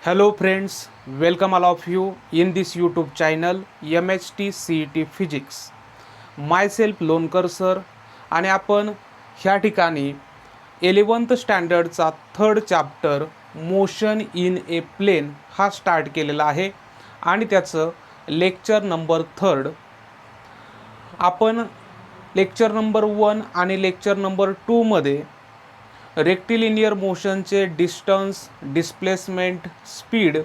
Hello friends, welcome all of you in this YouTube channel MHT CET Physics. Myself Lonkar sir आणि आपण ह्या ठिकाणी 11th स्टँडर्डचा third chapter motion in a plane हा start केलेला आहे आणि त्याचं लेक्चर नंबर 3 आपण लेक्चर नंबर 1 आणि लेक्चर नंबर 2 मध्ये रेक्टिलिनियर मोशनचे डिस्टन्स, डिस्प्लेसमेंट, स्पीड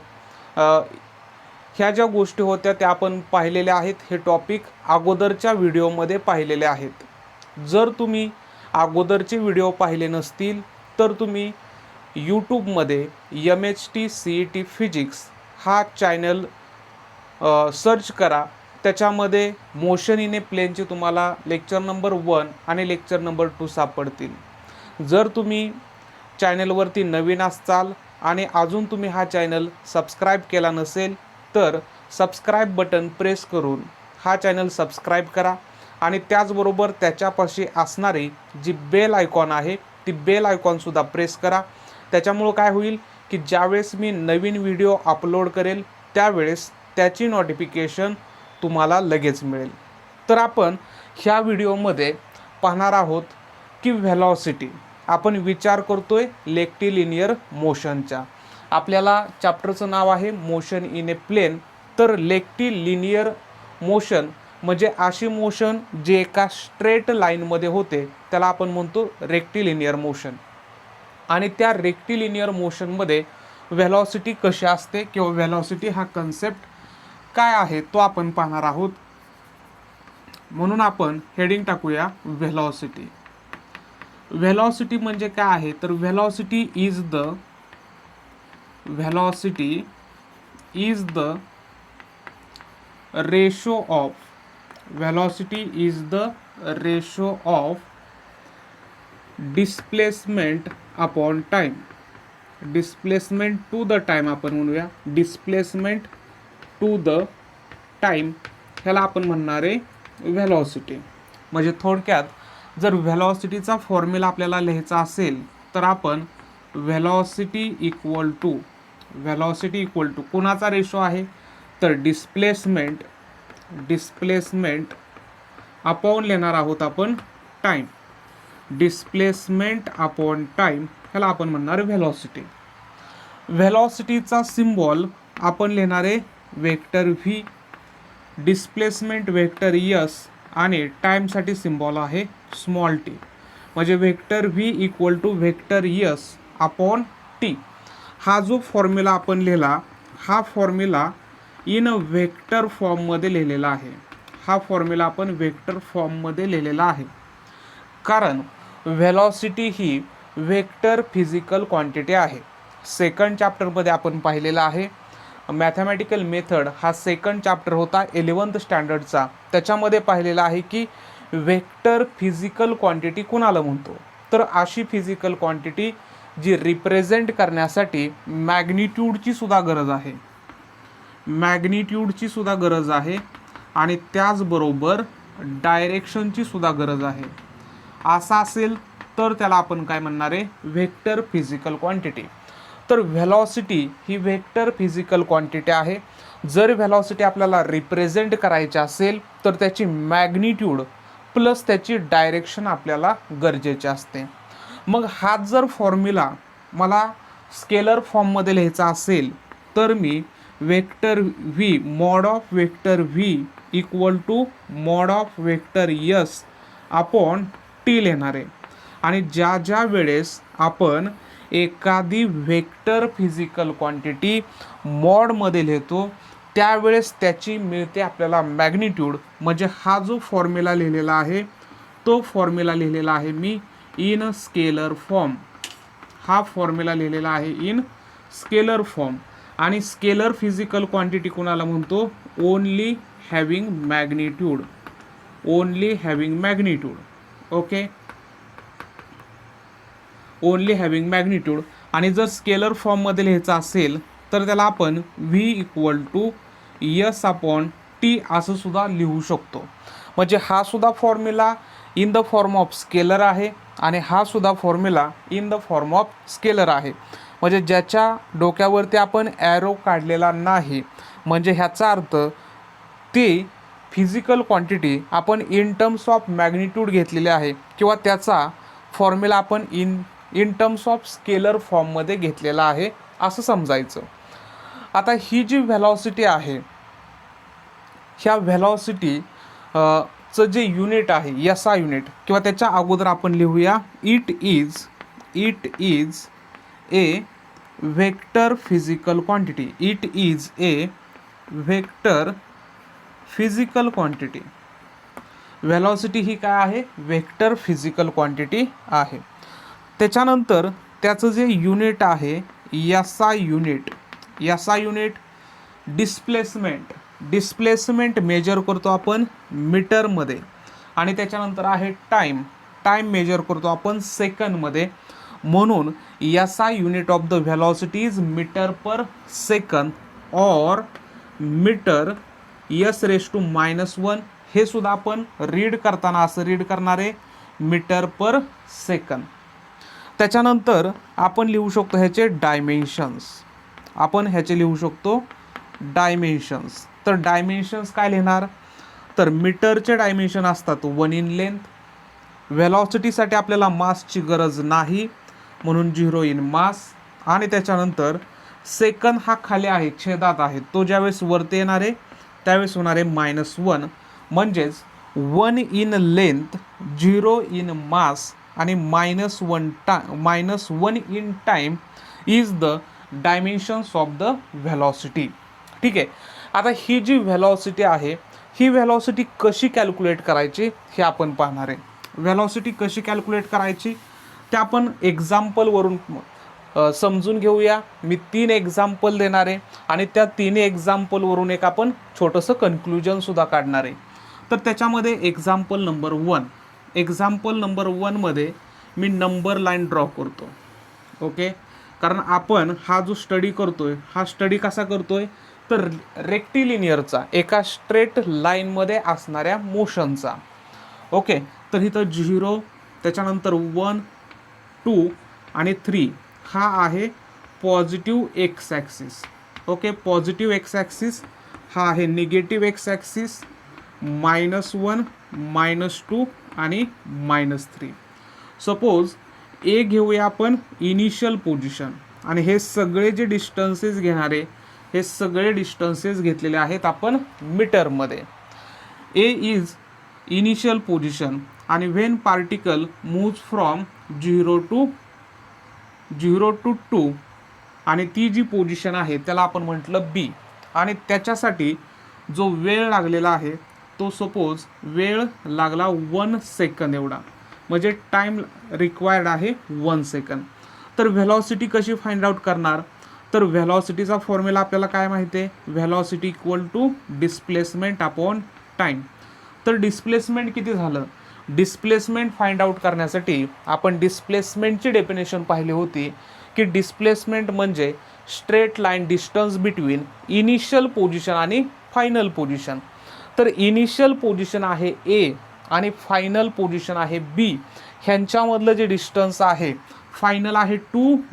ह्या ज्या गोष्टी होत्या त्या आपण पाहिलेल्या आहेत. हे टॉपिक अगोदरच्या व्हिडिओमध्ये पाहिलेले आहेत. जर तुम्ही अगोदरचे व्हिडिओ पाहिले नसतील तर तुम्ही यूट्यूबमध्ये MHT CET फिजिक्स हा चॅनल सर्च करा. त्याच्यामध्ये मोशन इन ए प्लेनचे तुम्हाला लेक्चर नंबर 1 आणि लेक्चर नंबर 2 सापडतील. जर तुम्ही चॅनलवरती नवीन असाल आणि अजून तुम्ही हा चॅनल सबस्क्राईब केला नसेल तर सबस्क्राईब बटन प्रेस करून हा चॅनल सबस्क्राईब करा आणि त्याचबरोबर त्याच्यापाशी असणारी जी बेल आयकॉन आहे ती बेल आयकॉनसुद्धा प्रेस करा. त्याच्यामुळं काय होईल की ज्यावेळेस मी नवीन व्हिडिओ अपलोड करेल त्यावेळेस त्याची नोटिफिकेशन तुम्हाला लगेच मिळेल. तर आपण ह्या व्हिडिओमध्ये पाहणार आहोत की व्हेलॉसिटी. आपण विचार करतोय रेक्टिलिनियर मोशनचा. आपल्याला चॅप्टरचं नाव आहे मोशन इन ए प्लेन. तर रेक्टिलिनियर मोशन म्हणजे अशी मोशन जे एका स्ट्रेट लाईनमध्ये होते त्याला आपण म्हणतो रेक्टिलिनियर मोशन. आणि त्या रेक्टिलिनियर मोशनमध्ये व्हेलॉसिटी कशी असते किंवा व्हेलॉसिटी हा कन्सेप्ट काय आहे तो आपण पाहणार आहोत. म्हणून आपण हेडिंग टाकूया व्हेलॉसिटी. व्हेलॉसिटी म्हणजे काय आहे तर velocity is the ratio of displacement upon time. Displacement to the time आपण म्हणूया. डिस्प्लेसमेंट टू द टाइम ह्याला आपण म्हणणार आहे व्हेलॉसिटी. म्हणजे थोडक्यात जर व्हेलॉसिटीचा फॉर्म्युला आपल्याला लिहायचा असेल तर आपण व्हेलॉसिटी इक्वल टू कोणाचा रेशो आहे तर डिस्प्लेसमेंट अपॉन लिहिणार आहोत आपण टाईम. डिस्प्लेसमेंट अपॉन टाईम ह्याला आपण म्हणणार व्हेलॉसिटी. व्हेलॉसिटीचा सिम्बॉल आपण लिहिणार आहे vector V, displacement vector S आणि टाईमसाठी सिम्बॉल आहे स्मॉल टी. म्हणजे vector V equal to vector S upon T. हा जो फॉर्म्युला आपण लिहिला हा फॉर्म्युला इन वेक्टर फॉर्ममध्ये लिहिलेला आहे. हा फॉर्म्युला आपण वेक्टर फॉर्ममध्ये लिहिलेला आहे कारण व्हेलॉसिटी ही वेक्टर फिजिकल क्वांटिटी आहे. सेकंड चॅप्टरमध्ये आपण पाहिलेला आहे. मॅथमॅटिकल मेथड हा सेकंड चॅप्टर होता 11th स्टँडर्डचा. त्याच्यामध्ये पाहिलेला आहे की वेक्टर फिजिकल क्वांटिटी कुणाला म्हणतो तर अशी फिजिकल क्वांटिटी जी रिप्रेझेंट करण्यासाठी मॅग्निट्यूडची सुद्धा गरज आहे आणि त्याचबरोबर डायरेक्शनची सुद्धा गरज आहे. असा असेल तर त्याला आपण काय म्हणणार आहे वेक्टर फिजिकल क्वांटिटी. तर व्हेलॉसिटी ही वेक्टर फिजिकल क्वांटिटी आहे. जर व्हेलॉसिटी आपल्याला रिप्रेझेंट करायची असेल तर त्याची मॅग्निट्यूड प्लस त्याची डायरेक्शन आपल्याला गरजेचे असते. मग हाच जर फॉर्म्युला मला स्केलर फॉर्ममध्ये लिहायचा असेल तर मी vector V mod of vector V equal to mod of vector S upon T लिहिणार आहे. आणि ज्या वेळेस आपण एखादी वेक्टर फिजिकल क्वांटिटी मॉडमध्ये लिहितो त्यावेळेस त्याची मिळते आपल्याला मॅग्निट्यूड. म्हणजे हा जो फॉर्म्युला लिहिलेला आहे तो फॉर्म्युला लिहिलेला आहे मी इन स्केलर फॉर्म. हा फॉर्म्युला लिहिलेला आहे इन स्केलर फॉर्म. आणि स्केलर फिजिकल क्वांटिटी कोणाला म्हणतो only having magnitude. Okay, only having magnitude. आणि जर स्केलर फॉर्ममध्ये लिहायचं असेल तर त्याला आपण V equal to S upon T असं सुद्धा लिहू शकतो. म्हणजे हा सुद्धा formula in the form of scalar आहे आणि हा सुद्धा formula in the form of scalar आहे. म्हणजे ज्याच्या डोक्यावरती आपण ॲरो काढलेला नाही, म्हणजे ह्याचा अर्थ ती फिजिकल क्वांटिटी आपण इन टर्म्स ऑफ मॅग्निट्यूड घेतलेली आहे किंवा त्याचा फॉर्म्युला आपण इन टर्म्स ऑफ स्केलर फॉर्ममध्ये घेतलेला आहे असं समजायचं. आता ही जी व्हेलॉसिटी आहे, ह्या व्हेलॉसिटी चं जे युनिट आहे SI युनिट, किंवा त्याच्या अगोदर आपण लिहूया it is a vector physical quantity. It is a vector physical quantity. Velocity ही काय आहे? वेक्टर फिजिकल क्वांटिटी आहे. त्याच्यानंतर त्याचं जे युनिट आहे SI युनिट डिस्प्लेसमेंट मेजर करतो आपण मीटरमध्ये. आणि त्याच्यानंतर आहे टाईम मेजर करतो आपण सेकंदमध्ये. म्हणून SI unit of the velocity is metre per second or metre S⁻⁻1. हे सुद्धा आपण रीड करताना असं रीड करणार आहे, मीटर पर सेकंद. त्याच्यानंतर आपण लिहू शकतो ह्याचे डायमेन्शन्स. तर डायमेन्शन्स काय लिहिणार? तर मीटरचे डायमेन्शन असतात 1 इन लेंथ. व्हेलॉसिटीसाठी आपल्याला मासची गरज नाही, म्हणून 0 इन मास. आणि त्याच्यानंतर सेकंद हा खाली आहे, छेदात आहे, तो ज्यावेळेस वरती येणार आहे त्यावेळेस होणार आहे -1. म्हणजेच 1 इन लेंथ, 0 इन मास आणि -1 in time is the dimensions of the velocity. ठीक आहे. आता ही जी व्हेलॉसिटी आहे, ही व्हेलॉसिटी कशी कॅल्क्युलेट करायची हे आपण पाहणार आहे. व्हेलॉसिटी कशी कॅल्क्युलेट करायची ते आपण एक्झाम्पलवरून समजून घेऊया. मी 3 एक्झाम्पल देणार आहे आणि त्या 3 एक्झाम्पलवरून एक आपण छोटंसं कन्क्लुजनसुद्धा काढणार आहे. तर त्याच्यामध्ये एक्झाम्पल नंबर 1 मध्ये मी नंबर लाईन ड्रॉ करतो. ओके. कारण आपण हा जो स्टडी करतोय, हा स्टडी कसा करतोय? तर रेक्टिलिनियरचा, एका स्ट्रेट लाईनमध्ये असणाऱ्या मोशनचा. ओके. तर इथं 0, त्याच्यानंतर 1, 2 आणि 3 हा आहे positive x axis. Okay. Positive x axis हा आहे निगेटिव्ह एक्स ॲक्सिस, -1, -2 आणि -3. सपोज ए घेऊया आपण इनिशियल पोझिशन, आणि हे सगळे जे डिस्टन्सेस घेणारे, हे सगळे डिस्टन्सेस घेतलेले आहेत आपण मीटरमध्ये. ए इज इनिशियल पोझिशन, आणि when particle moves from 0 to 2, आणि ती जी पोझिशन आहे त्याला आपण म्हटलं बी. आणि त्याच्यासाठी जो वेळ लागलेला आहे तो सपोज वेळ लागला 1 सेकंद एवढा, म्हणजे टाईम रिक्वायर्ड आहे 1 सेकंद. तर व्हेलॉसिटी कशी फाइंड आउट करणार? तर व्हेलॉसिटीचा फॉर्म्युला आपल्याला काय माहिती आहे? Velocity equal to displacement upon time. तर डिस्प्लेसमेंट किती झालं? डिस्प्लेसमेंट फाइंड आउट करण्यासाठी आपण डिस्प्लेसमेंटची डेफिनेशन पाहिली होती की डिस्प्लेसमेंट म्हणजे straight line distance between initial position आणि फायनल पोझिशन. तर इनिशियल पोझिशन आहे ए आणि फायनल पोझिशन आहे बी, ह्यांच्यामधलं जे डिस्टन्स आहे, फायनल आहे 2 -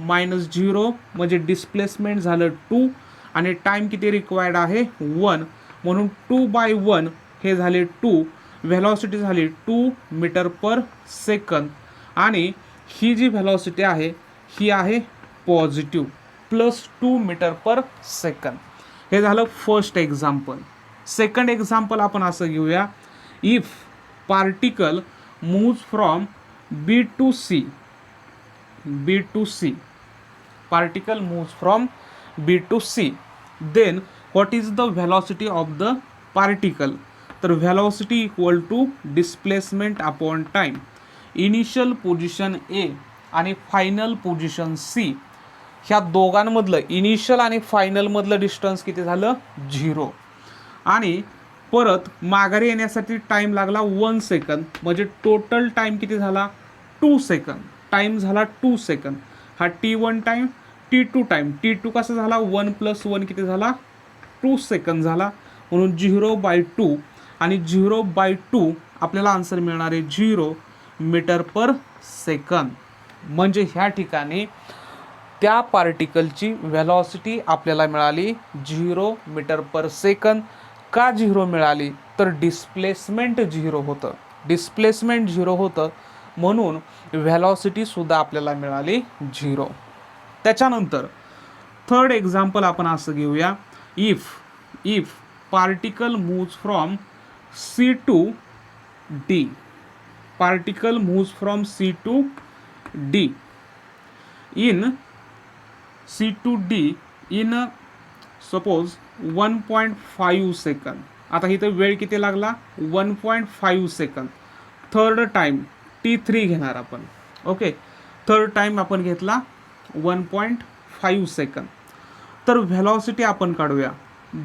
0, म्हणजे डिस्प्लेसमेंट झालं 2, आणि टाईम किती रिक्वायर्ड आहे 1, म्हणून 2/1 हे झाले 2. व्हेलॉसिटी झाली 2 मीटर पर सेकंद. आणि ही जी व्हेलॉसिटी आहे ही आहे पॉझिटिव्ह +2 मीटर पर सेकंद. हे झालं फर्स्ट एक्झाम्पल. सेकंड एक्झाम्पल आपण असं घेऊया. If particle moves from B to C, particle moves from B to C, then what is the velocity of the particle? तर velocity equal to displacement upon time. Initial position A आणि final position C, ह्या दोघांमधलं initial आणि फायनलमधलं distance किती झालं? 0. आणि परत माघारी येण्यासाठी टाईम लागला 1 सेकंद, म्हणजे टोटल टाईम किती झाला? 2 सेकंद. टाईम झाला 2 सेकंद. हा T1 time, T2 time. T2 कसा झाला? 1 + 1 किती झाला? 2 सेकंद झाला, म्हणून 0/2. आणि 0/2 आपल्याला आन्सर मिळणार आहे 0 मीटर पर सेकंद. म्हणजे ह्या ठिकाणी त्या पार्टिकलची व्हेलॉसिटी आपल्याला मिळाली 0 मीटर पर सेकंद. का 0 मिळाली? तर डिस्प्लेसमेंट 0 होतं. डिस्प्लेसमेंट 0 होतं म्हणून व्हेलॉसिटीसुद्धा आपल्याला मिळाली 0. त्याच्यानंतर थर्ड एक्झाम्पल आपण असं घेऊया, if particle moves from C to D. Particle moves from C to D in C to D in suppose 1.5 second. आता इथं वेळ किती लागला? 1.5 सेकंद. थर्ड टाइम T3 घेणार आपण. ओके, थर्ड टाइम आपण घेतला 1.5 सेकंद. तर व्हेलॉसिटी आपण काढूया.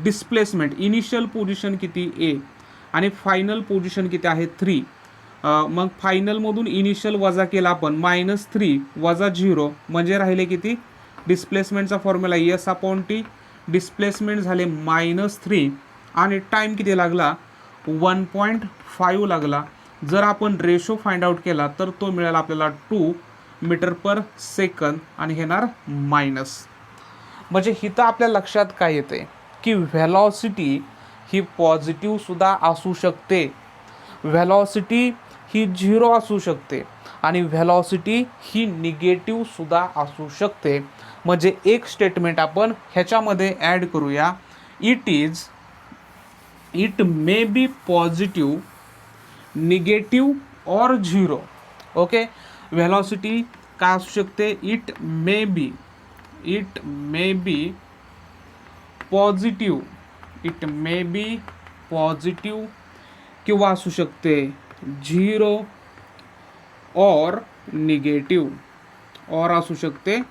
डिस्प्लेसमेंट इनिशियल पोझिशन किती A आणि फायनल पोझिशन किती आहे 3. मग फायनलमधून इनिशियल वजा केला आपण -3 वजा 0 म्हणजे राहिले किती? डिस्प्लेसमेंटचा फॉर्म्युला S/T. डिस्प्लेसमेंट झाले -3 आणि टाईम किती लागला? 1.5 लागला. जर आपण रेशो फाइंड आउट केला तर तो मिळाला आपल्याला 2 मीटर पर सेकंद आणि येणार मायनस. म्हणजे इथं आपल्या लक्षात काय येते की व्हेलॉसिटी ही पॉझिटिव्ह सुद्धा असू शकते, व्हेलॉसिटी ही 0 असू शकते आणि व्हेलॉसिटी ही निगेटिव्ह सुद्धा असू शकते. म्हणजे एक स्टेटमेंट आपण ह्याच्यामध्ये ॲड करूया, it may be positive, negative or 0. Okay, velocity काय असू शकते? It may be positive, it may be positive किंवा असू शकते 0 और निगेटिव्ह, और असू शकते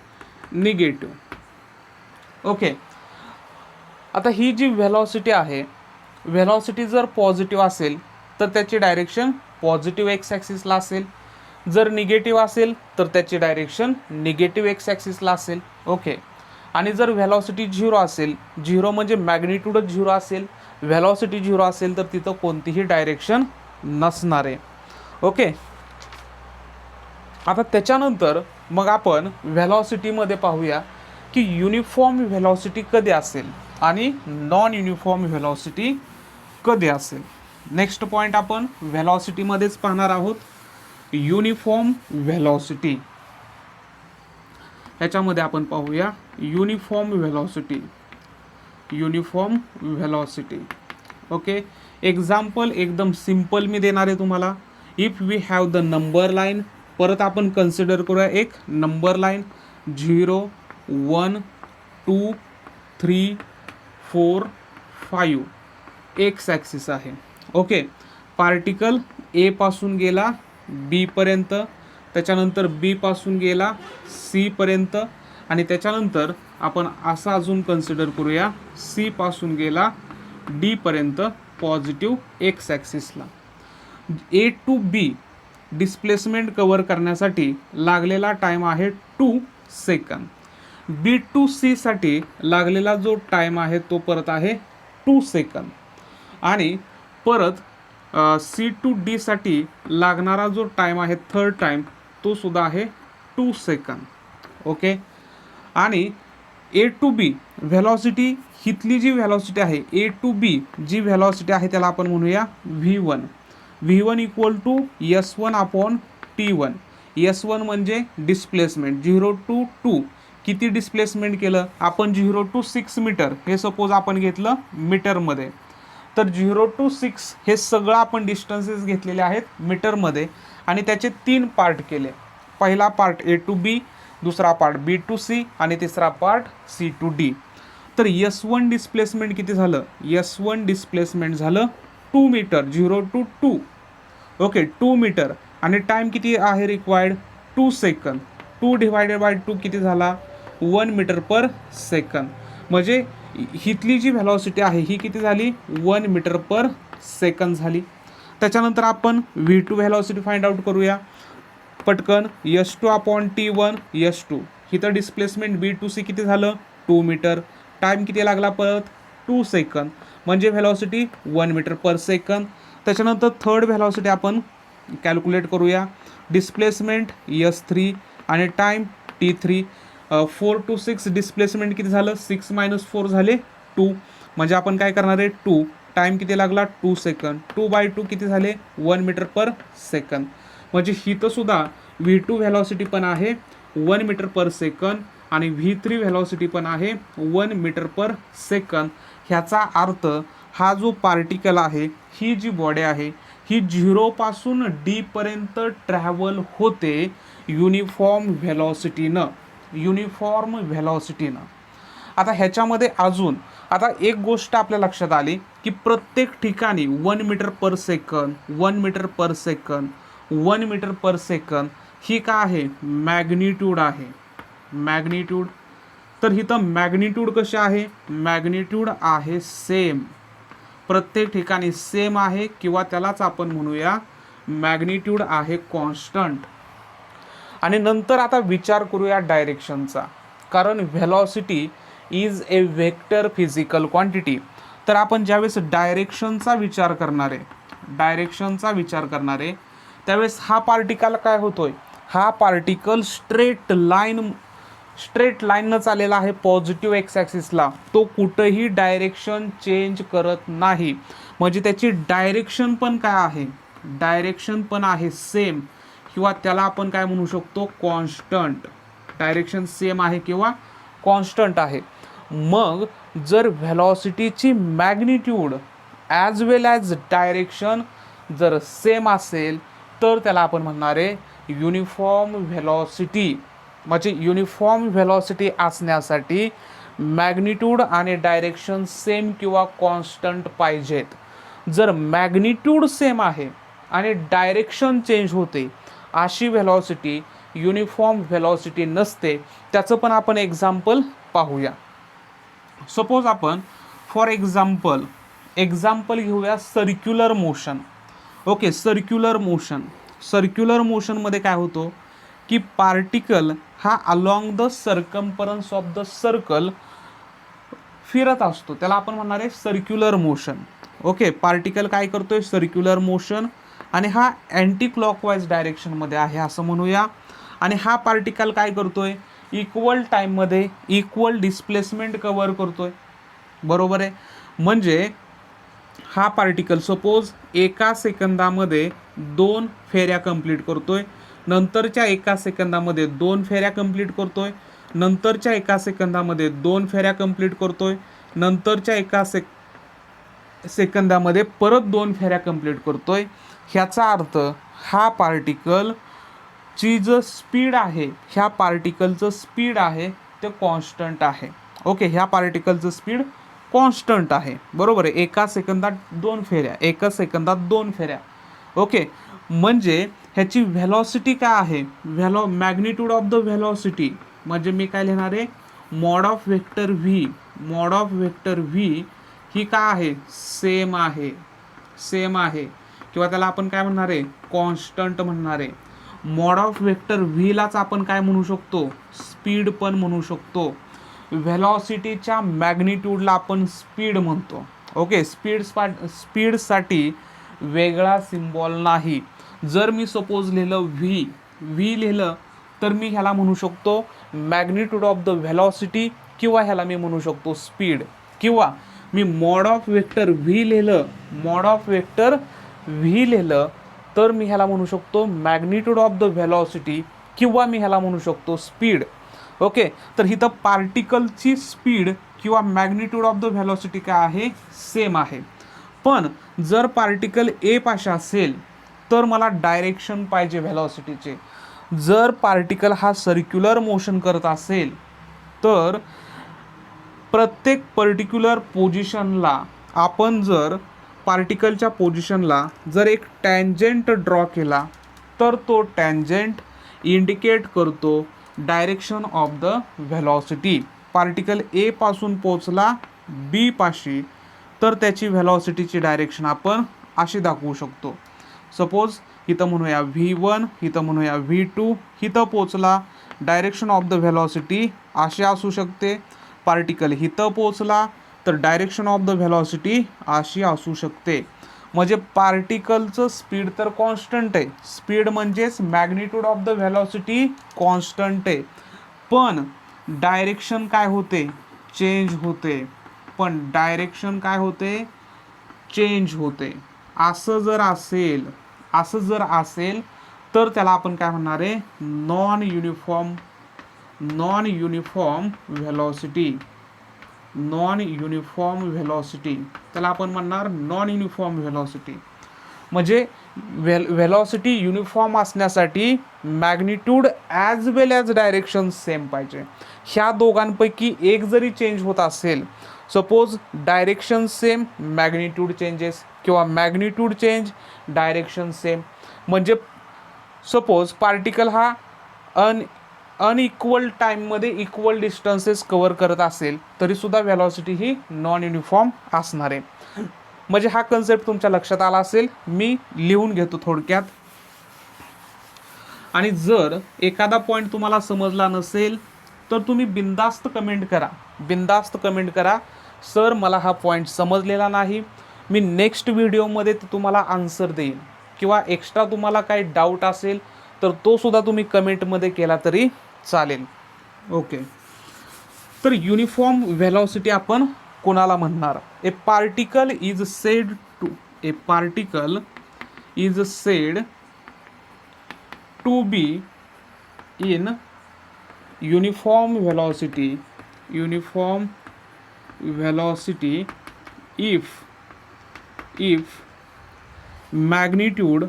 निगेटिव्ह. ओके, आता ही जी व्हेलॉसिटी आहे, व्हेलॉसिटी जर पॉझिटिव्ह असेल तर त्याची डायरेक्शन पॉझिटिव्ह एक्स ॲक्सिसला असेल, जर निगेटिव्ह असेल तर त्याची डायरेक्शन निगेटिव्ह एक्स ॲक्सिसला असेल. ओके, आणि जर व्हेलॉसिटी 0 असेल, 0 म्हणजे मॅग्निट्यूडच 0 असेल, व्हेलॉसिटी 0 असेल तर तिथं कोणतीही डायरेक्शन नसणार आहे. ओके, आता त्याच्यानंतर मग आपण व्हेलॉसिटीमध्ये पाहूया की युनिफॉर्म व्हेलॉसिटी कधी असेल आणि नॉन युनिफॉर्म व्हेलॉसिटी कधी असेल. नेक्स्ट पॉईंट आपण व्हेलॉसिटीमध्येच पाहणार आहोत, युनिफॉर्म व्हेलॉसिटी. ह्याच्यामध्ये आपण पाहूया युनिफॉर्म व्हेलॉसिटी. ओके, एक्झाम्पल एकदम सिंपल मी देणार आहे तुम्हाला. If we have the number line, परत आपण कन्सिडर करूया एक नंबर लाईन 0 1 2 3 4 5 एक्स ॲक्सिस आहे. ओके, पार्टिकल ए पासून गेला बी पर्यंत, त्याच्यानंतर बी पासून गेला सी पर्यंत आणि त्याच्यानंतर आपण असा अजून कन्सिडर करूया सी पासून गेला डी पर्यंत पॉझिटिव्ह एक्स ॲक्सिसला. A to B displacement cover करण्यासाठी लागलेला टाईम आहे 2 सेकंद. बी टू सी साठी लागलेला जो टाईम आहे तो परत आहे 2 सेकंद आणि परत सी टू डी साठी लागणारा जो टाईम आहे थर्ड टाईम तो सुद्धा आहे 2 सेकंद. ओके, आणि ए टू बी व्हेलॉसिटी, हिथली जी व्हेलॉसिटी आहे A to B G velocity आहे त्याला आपण म्हणूया V1 equal to S1/T1. S1 म्हणजे डिस्प्लेसमेंट 0 to 2. किती डिस्प्लेसमेंट केलं आपण? 0 to 6 मीटर. हे सपोज आपण घेतलं मीटरमध्ये, तर 0 to 6 हे सगळं आपण डिस्टन्सेस घेतलेले आहेत मीटरमध्ये आणि त्याचे 3 पार्ट केले. पहिला पार्ट A to B, दुसरा पार्ट B to C आणि तिसरा पार्ट C to D. तर S1 डिस्प्लेसमेंट किती झालं? S1 डिस्प्लेसमेंट झालं 2 मीटर, 0 to 2. ओके, 2 मीटर आणि टाईम किती आहे रिक्वायर्ड? 2 सेकंद. 2 डिवायडेड बाय 2 किती झाला? 1 मीटर पर सेकंद. म्हणजे हिथली जी व्हेलॉसिटी आहे ही किती झाली? 1 मीटर पर सेकंद झाली. त्याच्यानंतर आपण V2 व्हेलॉसिटी फाइंड आउट करूया पटकन. S2/T1 S2. इथं डिस्प्लेसमेंट B to C किती झालं? 2 मीटर. टाईम किती लागला परत? 2 सेकंद. म्हणजे व्हेलॉसिटी 1 मीटर पर सेकंद. त्याच्यानंतर थर्ड व्हेलॉसिटी आपण कॅल्क्युलेट करूया. डिस्प्लेसमेंट S3 आणि टाईम T3. 4 to 6 डिस्प्लेसमेंट किती झालं, 6 - 4 झाले 2. म्हणजे आपण काय करणार आहे, 2 टाईम किती लागला, 2 सेकंद. 2/2 किती झाले, 1 मीटर पर सेकंद. म्हणजे हिथं सुद्धा V2 व्हेलॉसिटी पण आहे 1 मीटर पर सेकंद आणि V3 व्हेलॉसिटी पण आहे 1 मीटर पर सेकंद. ह्याचा अर्थ हा जो पार्टिकल आहे, ही जी बॉडी आहे, ही 0 पासून D पर्यंत ट्रॅव्हल होते युनिफॉर्म व्हेलॉसिटीनं. आता ह्याच्यामध्ये अजून आता एक गोष्ट आपल्या लक्षात आली की प्रत्येक ठिकाणी 1 metre per second, 1 metre per second, 1 metre per second ही काय आहे, मॅग्निट्यूड आहे. मॅग्निट्यूड. तर इथं मॅग्निट्यूड कशी आहे, मॅग्निट्यूड आहे सेम, प्रत्येक ठिकाणी सेम आहे, किंवा त्यालाच आपण म्हणूया मॅग्निट्यूड आहे कॉन्स्टंट. आणि नंतर आता विचार करूया डायरेक्शनचा, कारण velocity is a vector physical quantity. तर आपण ज्यावेळेस डायरेक्शनचा विचार करणार आहे त्यावेळेस हा पार्टिकल काय होतोय, हा पार्टिकल स्ट्रेट लाईननं चाललेला आहे पॉझिटिव्ह एक्स ॲक्सिसला. तो कुठंही डायरेक्शन चेंज करत नाही. म्हणजे त्याची डायरेक्शन पण काय आहे, डायरेक्शन पण आहे सेम, किंवा त्याला आपण काय म्हणू शकतो, कॉन्स्टंट. डायरेक्शन सेम आहे किंवा कॉन्स्टंट आहे. मग जर व्हेलॉसिटीची मॅग्निट्यूड ॲज वेल ॲज डायरेक्शन जर सेम असेल तर त्याला आपण म्हणणार आहे युनिफॉर्म व्हेलॉसिटी. म्हणजे युनिफॉर्म व्हेलॉसिटी असण्यासाठी मॅग्निट्यूड आणि डायरेक्शन सेम किंवा कॉन्स्टंट पाहिजेत. जर मॅग्निट्यूड सेम आहे आणि डायरेक्शन चेंज होते, अशी व्हेलॉसिटी युनिफॉर्म व्हेलॉसिटी नसते. त्याचं पण आपण एक्झाम्पल पाहूया. सपोज आपण फॉर एक्झाम्पल घेऊया सर्क्युलर मोशन. ओके, सर्क्युलर मोशनमध्ये काय होतं की पार्टिकल हा along the circumference of the circle फिरत असतो, त्याला आपण म्हणणार आहे सर्क्युलर मोशन. ओके, पार्टिकल काय करतोय, सर्क्युलर मोशन, आणि हा अँटी क्लॉकवाईज डायरेक्शनमध्ये आहे असं म्हणूया. आणि हा पार्टिकल काय करतोय, इक्वल टाईममध्ये इक्वल डिस्प्लेसमेंट कव्हर करतोय, बरोबर आहे. म्हणजे हा पार्टिकल सपोज एका सेकंदामध्ये 2 फेऱ्या कंप्लीट करतोय, नंतरच्या एका सेकंदामध्ये 2 फेऱ्या कंप्लीट करतोय, नंतरच्या एका सेकंदामध्ये 2 फेऱ्या कंप्लीट करतोय, नंतरच्या एका सेकंदामध्ये परत 2 फेऱ्या कंप्लीट करतोय. ह्याचा अर्थ हा पार्टिकल ची जो स्पीड आहे, ह्या पार्टिकलचं स्पीड आहे ते कॉन्स्टंट आहे. ओके, ह्या पार्टिकलचं स्पीड कॉन्स्टंट आहे, बरोबर आहे. एका सेकंदात 2 फेऱ्या. ओके, म्हणजे ह्याची व्हेलॉसिटी काय आहे, मॅग्निट्यूड ऑफ द व्हेलॉसिटी म्हणजे मी काय लिहिणार आहे, मॉड ऑफ व्हेक्टर व्ही ही काय आहे, सेम आहे, किंवा त्याला आपण काय म्हणणार आहे, कॉन्स्टंट म्हणणार आहे. मॉड ऑफ व्हेक्टर व्हीलाच आपण काय म्हणू शकतो, स्पीड पण म्हणू शकतो. व्हेलॉसिटीच्या मॅग्निट्यूडला आपण स्पीड म्हणतो. ओके, स्पीडसाठी वेगळा सिम्बॉल नाही. जर मी सपोज लिहिलं व्ही लिहिलं तर मी ह्याला म्हणू शकतो मॅग्निट्यूड ऑफ द व्हेलॉसिटी, किंवा ह्याला मी म्हणू शकतो स्पीड. किंवा मी मॉड ऑफ व्हेक्टर व्ही लिहिलं तर मी ह्याला म्हणू शकतो मॅग्निट्यूड ऑफ द व्हेलॉसिटी, किंवा मी ह्याला म्हणू शकतो स्पीड. ओके, तर इथं पार्टिकलची स्पीड किंवा मॅग्निट्यूड ऑफ द व्हेलॉसिटी काय आहे, सेम आहे. पण जर पार्टिकल ए पाशी असेल तर मला डायरेक्शन पाहिजे व्हेलॉसिटीचे. जर पार्टिकल हा सर्क्युलर मोशन करत असेल तर प्रत्येक पर्टिक्युलर पोझिशनला आपण जर पार्टिकलच्या पोझिशनला जर एक टँजेंट ड्रॉ केला तर तो टँजेंट इंडिकेट करतो direction of the velocity. Particle A पासून पोचला बी पाशी तर त्याची व्हेलॉसिटीची डायरेक्शन आपण अशी दाखवू शकतो. सपोज इथं म्हणूया V1, इथं म्हणूया V2, इथं पोचला, डायरेक्शन ऑफ द व्हेलॉसिटी अशी असू शकते. पार्टिकल इथं पोचला तर डायरेक्शन ऑफ द व्हेलॉसिटी अशी असू शकते. म्हणजे पार्टिकलचं स्पीड तर कॉन्स्टंट आहे, स्पीड म्हणजेच magnitude of the velocity constant आहे. पण डायरेक्शन काय होते, चेंज होते, पण डायरेक्शन काय होते, चेंज होते. असं जर असेल तर त्याला आपण काय म्हणणार आहे, non uniform velocity. Non uniform velocity त्याला आपण म्हणणार नॉन युनिफॉर्म व्हेलॉसिटी. म्हणजे व्हेलॉसिटी युनिफॉर्म असण्यासाठी मॅग्निट्यूड ॲज वेल ॲज डायरेक्शन सेम पाहिजे. ह्या दोघांपैकी एक जरी चेंज होत असेल, suppose direction same magnitude changes, किंवा मॅग्निट्यूड चेंज डायरेक्शन सेम, म्हणजे सपोज पार्टिकल हा अनइक्वल टाईममध्ये इक्वल डिस्टन्सेस कव्हर करत असेल तरीसुद्धा व्हेलॉसिटी ही नॉन युनिफॉर्म असणार आहे. म्हणजे हा कन्सेप्ट तुमच्या लक्षात आला असेल. मी लिहून घेतो थोडक्यात. आणि जर एखादा पॉईंट तुम्हाला समजला नसेल तर तुम्ही बिंदास्त कमेंट करा, सर मला हा पॉईंट समजलेला नाही, मी नेक्स्ट व्हिडिओमध्ये तुम्हाला आन्सर देईन. किंवा एक्स्ट्रा तुम्हाला काही डाऊट असेल तर तो सुद्धा तुम्ही कमेंटमध्ये केला तरी चालेल. ओके, तर युनिफॉर्म व्हेलॉसिटी आपण कोणाला म्हणणार. A particle is said to be in uniform velocity if magnitude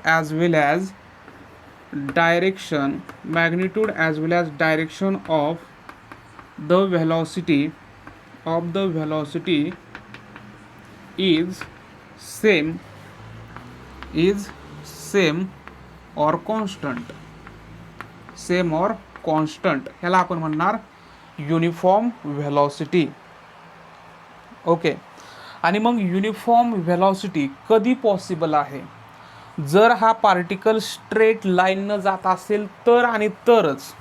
as well as direction of the velocity is same or constant. ह्याला आपण म्हणणार युनिफॉर्म व्हेलॉसिटी. ओके, आणि मग युनिफॉर्म व्हेलॉसिटी कधी पॉसिबल आहे, जर हा पार्टिकल स्ट्रेट लाईननं जात असेल तर आणि तरच.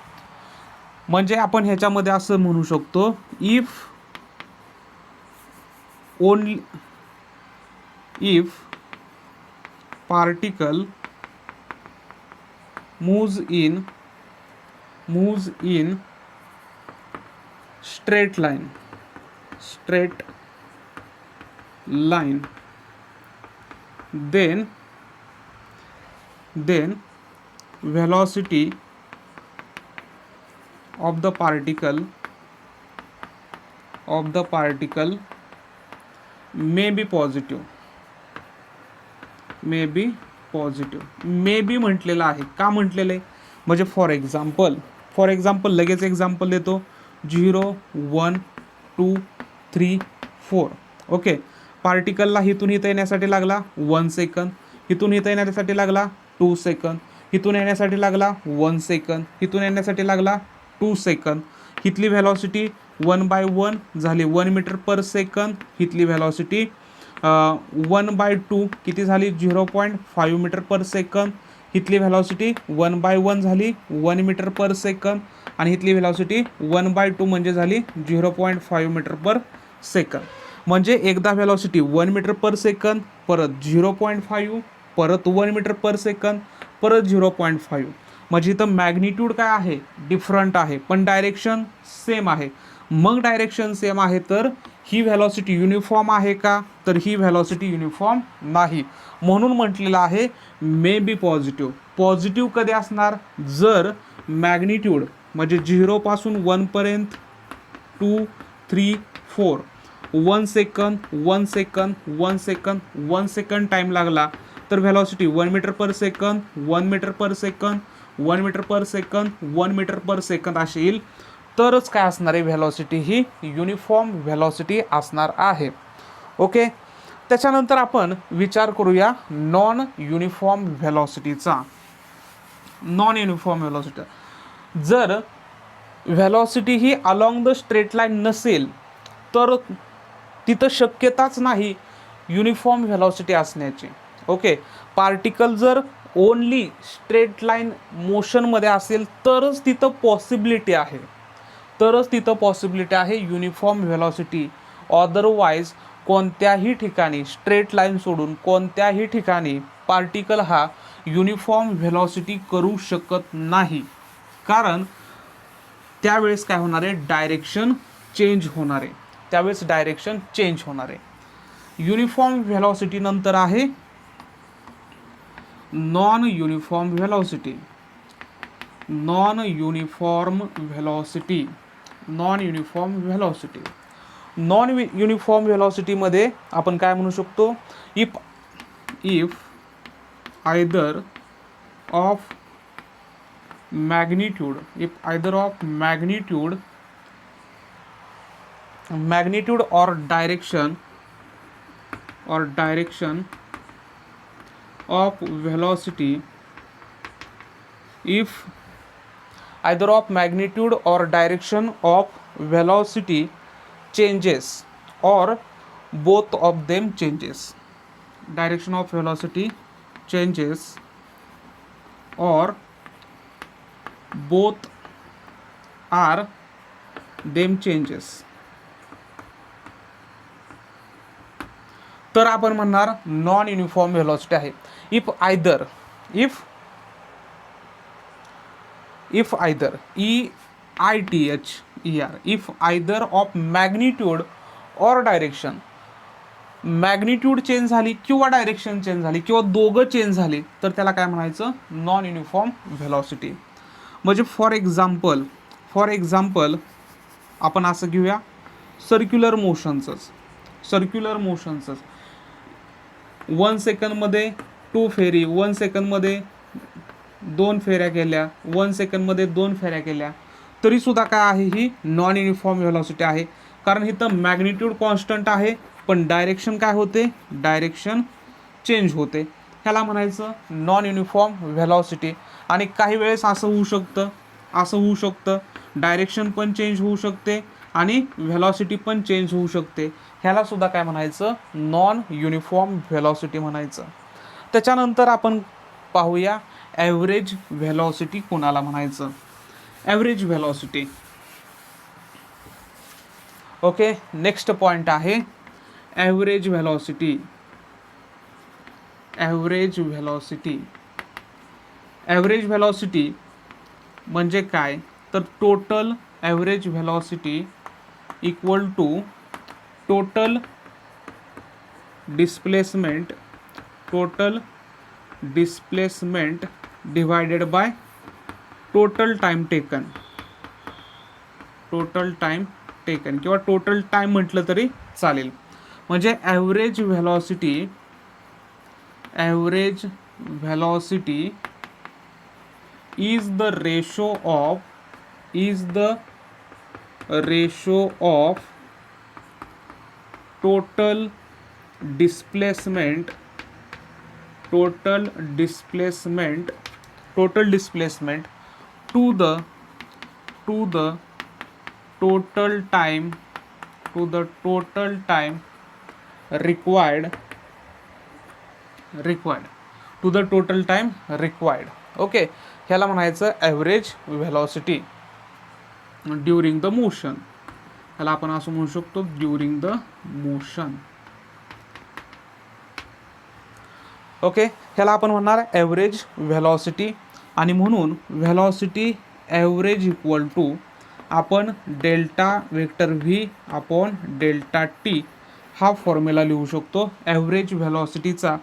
म्हणजे आपण ह्याच्यामध्ये असं म्हणू शकतो, if particle moves in straight line then velocity of the particle may be positive. May be म्हटलेलं आहे. का म्हटलेलं आहे, म्हणजे फॉर एक्झाम्पल लगेच एक्झाम्पल देतो. 0 1 2 3 4. ओके, पार्टिकलला इथून इथं येण्यासाठी लागला 1 सेकंद, इथून इथं येण्यासाठी लागला 2 सेकंद, इथून येण्यासाठी लागला 1 सेकंद, इथून येण्यासाठी लागला 2 सेकंद. इथली व्हेलॉसिटी 1/1 झाली 1 मीटर पर सेकंद. इथली व्हेलॉसिटी 1/2 किती झाली 0.5 मीटर पर सेकंद. इथली व्हेलॉसिटी 1/1 झाली 1 मीटर पर सेकंद. आणि इथली व्हेलॉसिटी 1/2 म्हणजे झाली 0.5 मीटर पर सेकंद. म्हणजे एकदा व्हेलॉसिटी 1 मीटर पर सेकंद, परत 0.5, परत 1 मीटर पर सेकंद, परत 0.5. म्हणजे इथं मॅग्निट्यूड काय आहे, डिफरंट आहे, पण डायरेक्शन सेम आहे. मग डायरेक्शन सेम आहे तर ही व्हेलॉसिटी युनिफॉर्म आहे का, तर ही व्हेलॉसिटी युनिफॉर्म नाही. म्हणून म्हटलेलं आहे मे बी पॉझिटिव्ह. पॉझिटिव्ह कधी असणार, जर मॅग्निट्यूड म्हणजे 0 पासून 1 पर्यंत 2 3 4 1 second 1 second 1 second 1 second time लागला तर velocity 1 metre per second 1 metre per second 1 metre per second 1 metre per second अशी येईल. तरच काय असणार आहे, व्हेलॉसिटी ही युनिफॉर्म व्हेलॉसिटी असणार आहे. ओके, त्याच्यानंतर आपण विचार करूया नॉन युनिफॉर्म व्हेलॉसिटीचा. जर व्हेलॉसिटी ही अलॉंग द स्ट्रेट लाईन नसेल तर तिथं शक्यताच नाही युनिफॉर्म व्हेलॉसिटी असण्याची. ओके, पार्टिकल जर ओनली स्ट्रेट लाईन मोशनमध्ये असेल तरच तिथं पॉसिबिलिटी आहे युनिफॉर्म व्हेलॉसिटी. अदरवाईज कोणत्याही ठिकाणी स्ट्रेट लाईन सोडून कोणत्याही ठिकाणी पार्टिकल हा युनिफॉर्म व्हेलॉसिटी करू शकत नाही, कारण त्यावेळेस काय होणार आहे, डायरेक्शन चेंज होणार आहे, त्यावेळेस डायरेक्शन चेंज होणार आहे. युनिफॉर्म व्हेलॉसिटी नंतर आहे non uniform velocity. Non uniform velocity, non uniform velocity. Non uniform व्हेलॉसिटीमध्ये आपण काय म्हणू शकतो, if either of magnitude, if either of magnitude or direction of velocity, if either of magnitude or direction of velocity changes or both of them changes, direction of velocity changes or both are them changes, तर आपण म्हणणार non uniform velocity आहे. If either if either of magnitude or direction, magnitude change झाली किंवा direction change झाली किंवा दोघं change झाली तर त्याला काय म्हणायचं, नॉन युनिफॉर्म व्हेलॉसिटी. म्हणजे फॉर एक्झाम्पल आपण असं घेऊया, सर्क्युलर मोशनचंच 1 सेकंदमध्ये 2 फेरी, 1 सेकंदमध्ये 2 फेऱ्या केल्या, 1 सेकंदमध्ये 2 फेऱ्या केल्या, तरीसुद्धा काय आहे, ही नॉन युनिफॉर्म व्हेलॉसिटी आहे, कारण इथं मॅग्निट्यूड कॉन्स्टंट आहे पण डायरेक्शन काय होते, डायरेक्शन चेंज होते. ह्याला म्हणायचं नॉन युनिफॉर्म व्हेलॉसिटी. आणि काही वेळेस असं होऊ शकतं डायरेक्शन पण चेंज होऊ शकते आणि व्हेलॉसिटी पण चेंज होऊ शकते. ह्याला सुद्धा काय म्हणायचं, नॉन युनिफॉर्म व्हेलॉसिटी म्हणायचं. त्याच्यानंतर आपण पाहूया ॲव्हरेज व्हेलॉसिटी कोणाला म्हणायचं. Average velocity, okay. Next point आहे ॲव्हरेज व्हेलॉसिटी. ॲव्हरेज व्हेलॉसिटी म्हणजे काय, तर total average velocity equal to total displacement divided by total time taken किंवा टोटल टाइम म्हटलं तरी चालेल. म्हणजे average velocity is the ratio of total displacement to the total time required okay. ह्याला म्हणायचं average velocity during the motion. ह्याला आपण असं म्हणू शकतो ड्युरिंग द मोशन. ओके. ह्याला आपण म्हणणार ॲव्हरेज व्हेलॉसिटी. आणि म्हणून व्हेलॉसिटी ॲव्हरेज इक्वल टू आपण delta vector V upon delta T हा फॉर्म्युला लिहू शकतो ॲव्हरेज व्हेलॉसिटीचा,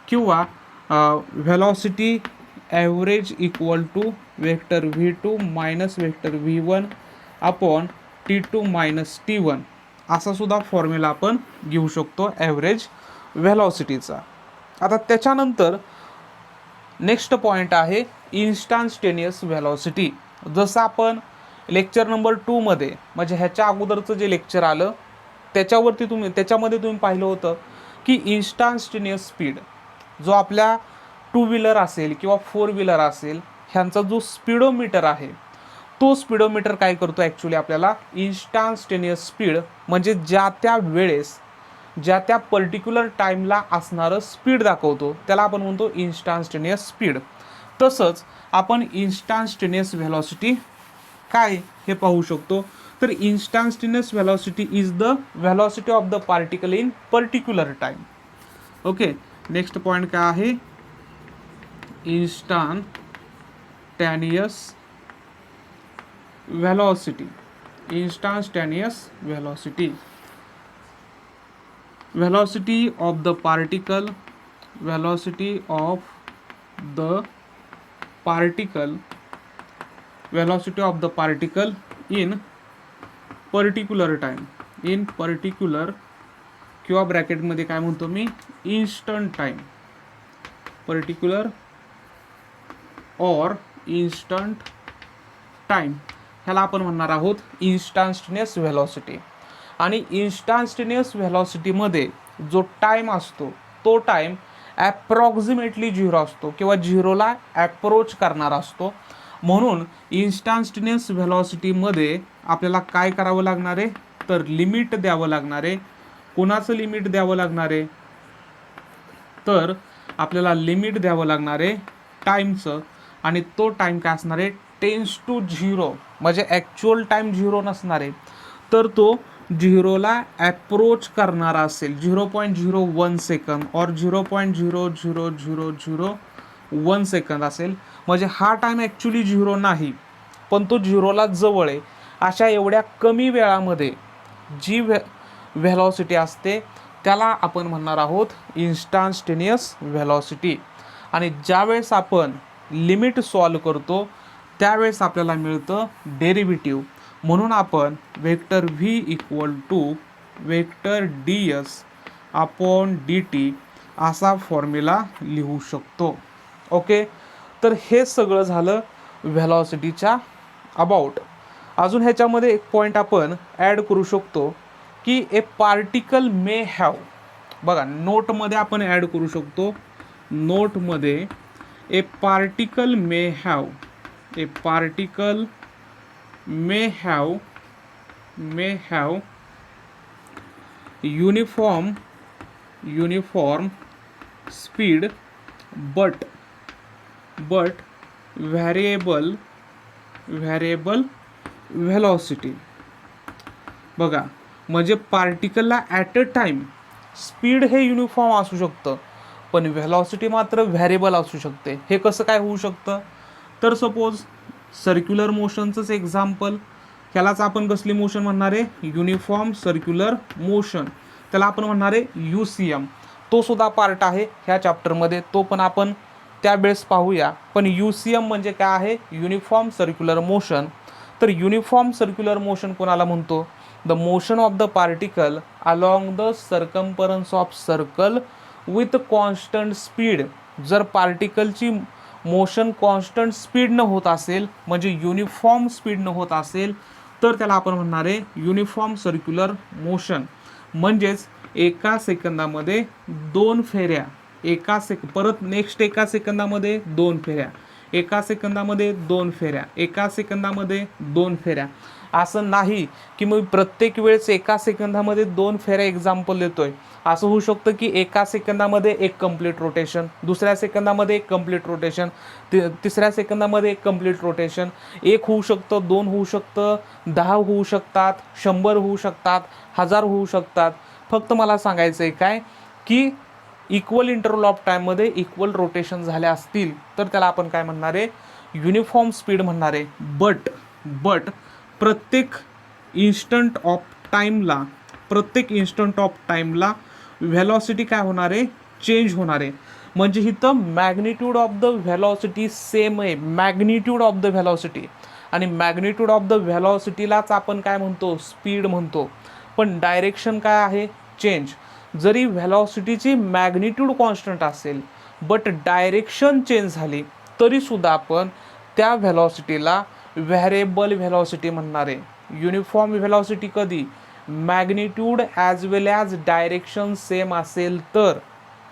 किंवा velocity average equal to vector v2 minus vector v1 upon t2 minus t1 असा सुद्धा फॉर्म्युला आपण घेऊ शकतो ॲव्हरेज व्हेलॉसिटीचा. आता त्याच्यानंतर नेक्स्ट पॉईंट आहे इन्स्टंटेनियस व्हेलॉसिटी. जसं आपण लेक्चर नंबर 2 मध्ये म्हणजे ह्याच्या अगोदरचं जे लेक्चर आलं त्याच्यामध्ये तुम्ही पाहिलं होतं की इन्स्टंटेनियस स्पीड जो आपल्या 2 व्हीलर असेल किंवा 4 व्हीलर असेल ह्यांचा जो स्पीडोमीटर आहे तो स्पीडोमीटर काय करतो, ॲक्च्युली आपल्याला इन्स्टंटेनियस स्पीड म्हणजे ज्या त्या पर्टिक्युलर टाईमला असणारं स्पीड दाखवतो, त्याला आपण म्हणतो इन्स्टंटेनियस स्पीड. तसंच आपण इन्स्टंटेनियस व्हेलॉसिटी काय हे पाहू शकतो, तर instantaneous velocity is the velocity of the particle in particular time. Okay. Next point काय आहे, instantaneous velocity. Instantaneous velocity. Velocity of the particle. Velocity of the particle. Velocity of the particle in particular time. In particular किंवा ब्रॅकेटमध्ये काय म्हणतो मी, instant time. Particular और instant time ह्याला आपण म्हणणार आहोत इन्स्टंटेनियस व्हेलॉसिटी. आणि इन्स्टंटेनियस व्हेलॉसिटीमध्ये जो टाइम असतो तो टाइम ॲप्रॉक्सिमेटली 0 असतो किंवा 0ला ॲप्रोच करणारा असतो. म्हणून इन्स्टंटेनियस व्हेलॉसिटीमध्ये आपल्याला काय करावं लागणार आहे, तर लिमिट द्यावं लागणार आहे. कोणाचं लिमिट द्यावं लागणार आहे, तर आपल्याला लिमिट द्यावं लागणार आहे टाईमचं. आणि तो टाईम काय असणार आहे, टेन्स टू 0. म्हणजे ॲक्च्युअल टाईम 0 नसणार आहे, तर तो 0ला ॲप्रोच करणारा असेल. 0.01 सेकंद और 0.00001 सेकंद असेल. म्हणजे हा टाईम ॲक्च्युली 0 नाही, पण तो 0ला जवळ आहे. अशा एवढ्या कमी वेळामध्ये जी व्हेलॉसिटी असते त्याला आपण म्हणणार आहोत इन्स्टंटेनियस व्हेलॉसिटी. आणि ज्यावेळेस आपण लिमिट सॉल्व करतो त्यावेळेस आपल्याला मिळतं डेरिव्हेटिव्ह. म्हणून आपण vector V equal to vector ds/dt असा फॉर्म्युला लिहू शकतो. ओके, तर हे सगळं झालं व्हेलॉसिटीच्या अबाउट. अजून ह्याच्यामध्ये एक पॉईंट आपण ॲड करू शकतो की ए पार्टिकल मे हॅव. बघा, नोटमध्ये आपण ॲड करू शकतो. नोटमध्ये ए particle may have. A particle may have uniform speed but variable velocity. बघा, म्हणजे पार्टिकलला ॲट अ टाईम स्पीड हे युनिफॉर्म असू शकतं, पण व्हेलॉसिटी मात्र व्हेरिएबल असू शकते. हे कसं काय होऊ शकतं, तर सपोज सर्क्युलर मोशनचंच एक्झाम्पल. ह्यालाच आपण कसली मोशन म्हणणार आहे, युनिफॉर्म सर्क्युलर मोशन. त्याला आपण म्हणणार आहे UCM. तो सुद्धा पार्ट आहे ह्या चॅप्टरमध्ये, तो पण आपण त्यावेळेस पाहूया. पण UCM म्हणजे काय आहे, युनिफॉर्म सर्क्युलर मोशन. तर युनिफॉर्म सर्क्युलर मोशन कोणाला म्हणतो, the motion of the particle along the circumference of circle with constant speed. जर पार्टिकलची मोशन कॉन्स्टंट स्पीडनं होत असेल, म्हणजे युनिफॉर्म स्पीडनं होत असेल, तर त्याला आपण म्हणणार आहे युनिफॉर्म सर्क्युलर मोशन. म्हणजेच एका सेकंदामध्ये 2 फेऱ्या, परत नेक्स्ट एका सेकंदामध्ये 2 फेऱ्या, एका सेकंदामध्ये 2 फेऱ्या, एका सेकंदामध्ये 2 फेऱ्या. असं नाही की मग प्रत्येक वेळेस एका सेकंदामध्ये 2 फेऱ्या एक्झाम्पल देतोय. असं होऊ शकतं की एका सेकंदामध्ये एक कंप्लीट रोटेशन, दुसऱ्या सेकंदामध्ये एक कंप्लीट रोटेशन, तिसऱ्या सेकंदामध्ये एक कंप्लीट रोटेशन. 1 होऊ शकतं, 2 होऊ शकतं, 10 होऊ शकतात, 100 होऊ शकतात, 1000 होऊ शकतात. फक्त मला सांगायचं आहे काय की इक्वल इंटरवल ऑफ टाईममध्ये इक्वल रोटेशन झाले असतील तर त्याला आपण काय म्हणणार आहे, युनिफॉर्म स्पीड म्हणणार आहे. बट प्रत्येक इन्स्टंट ऑफ टाईमला व्हेलॉसिटी काय होणार आहे, चेंज होणार आहे. म्हणजे इथं magnitude of the velocity same आहे, मॅग्निट्यूड ऑफ द व्हेलॉसिटी. आणि मॅग्निट्यूड ऑफ द व्हेलॉसिटीलाच आपण काय म्हणतो, स्पीड म्हणतो. पण डायरेक्शन काय आहे, चेंज. जरी व्हेलॉसिटीची मॅग्निट्यूड कॉन्स्टंट असेल बट डायरेक्शन चेंज झाली तरीसुद्धा आपण त्या व्हेलॉसिटीला व्हेरिएबल व्हेलॉसिटी म्हणणार आहे. युनिफॉर्म व्हेलॉसिटी कधी, मॅग्निट्यूड ॲज वेल ॲज डायरेक्शन सेम असेल तर.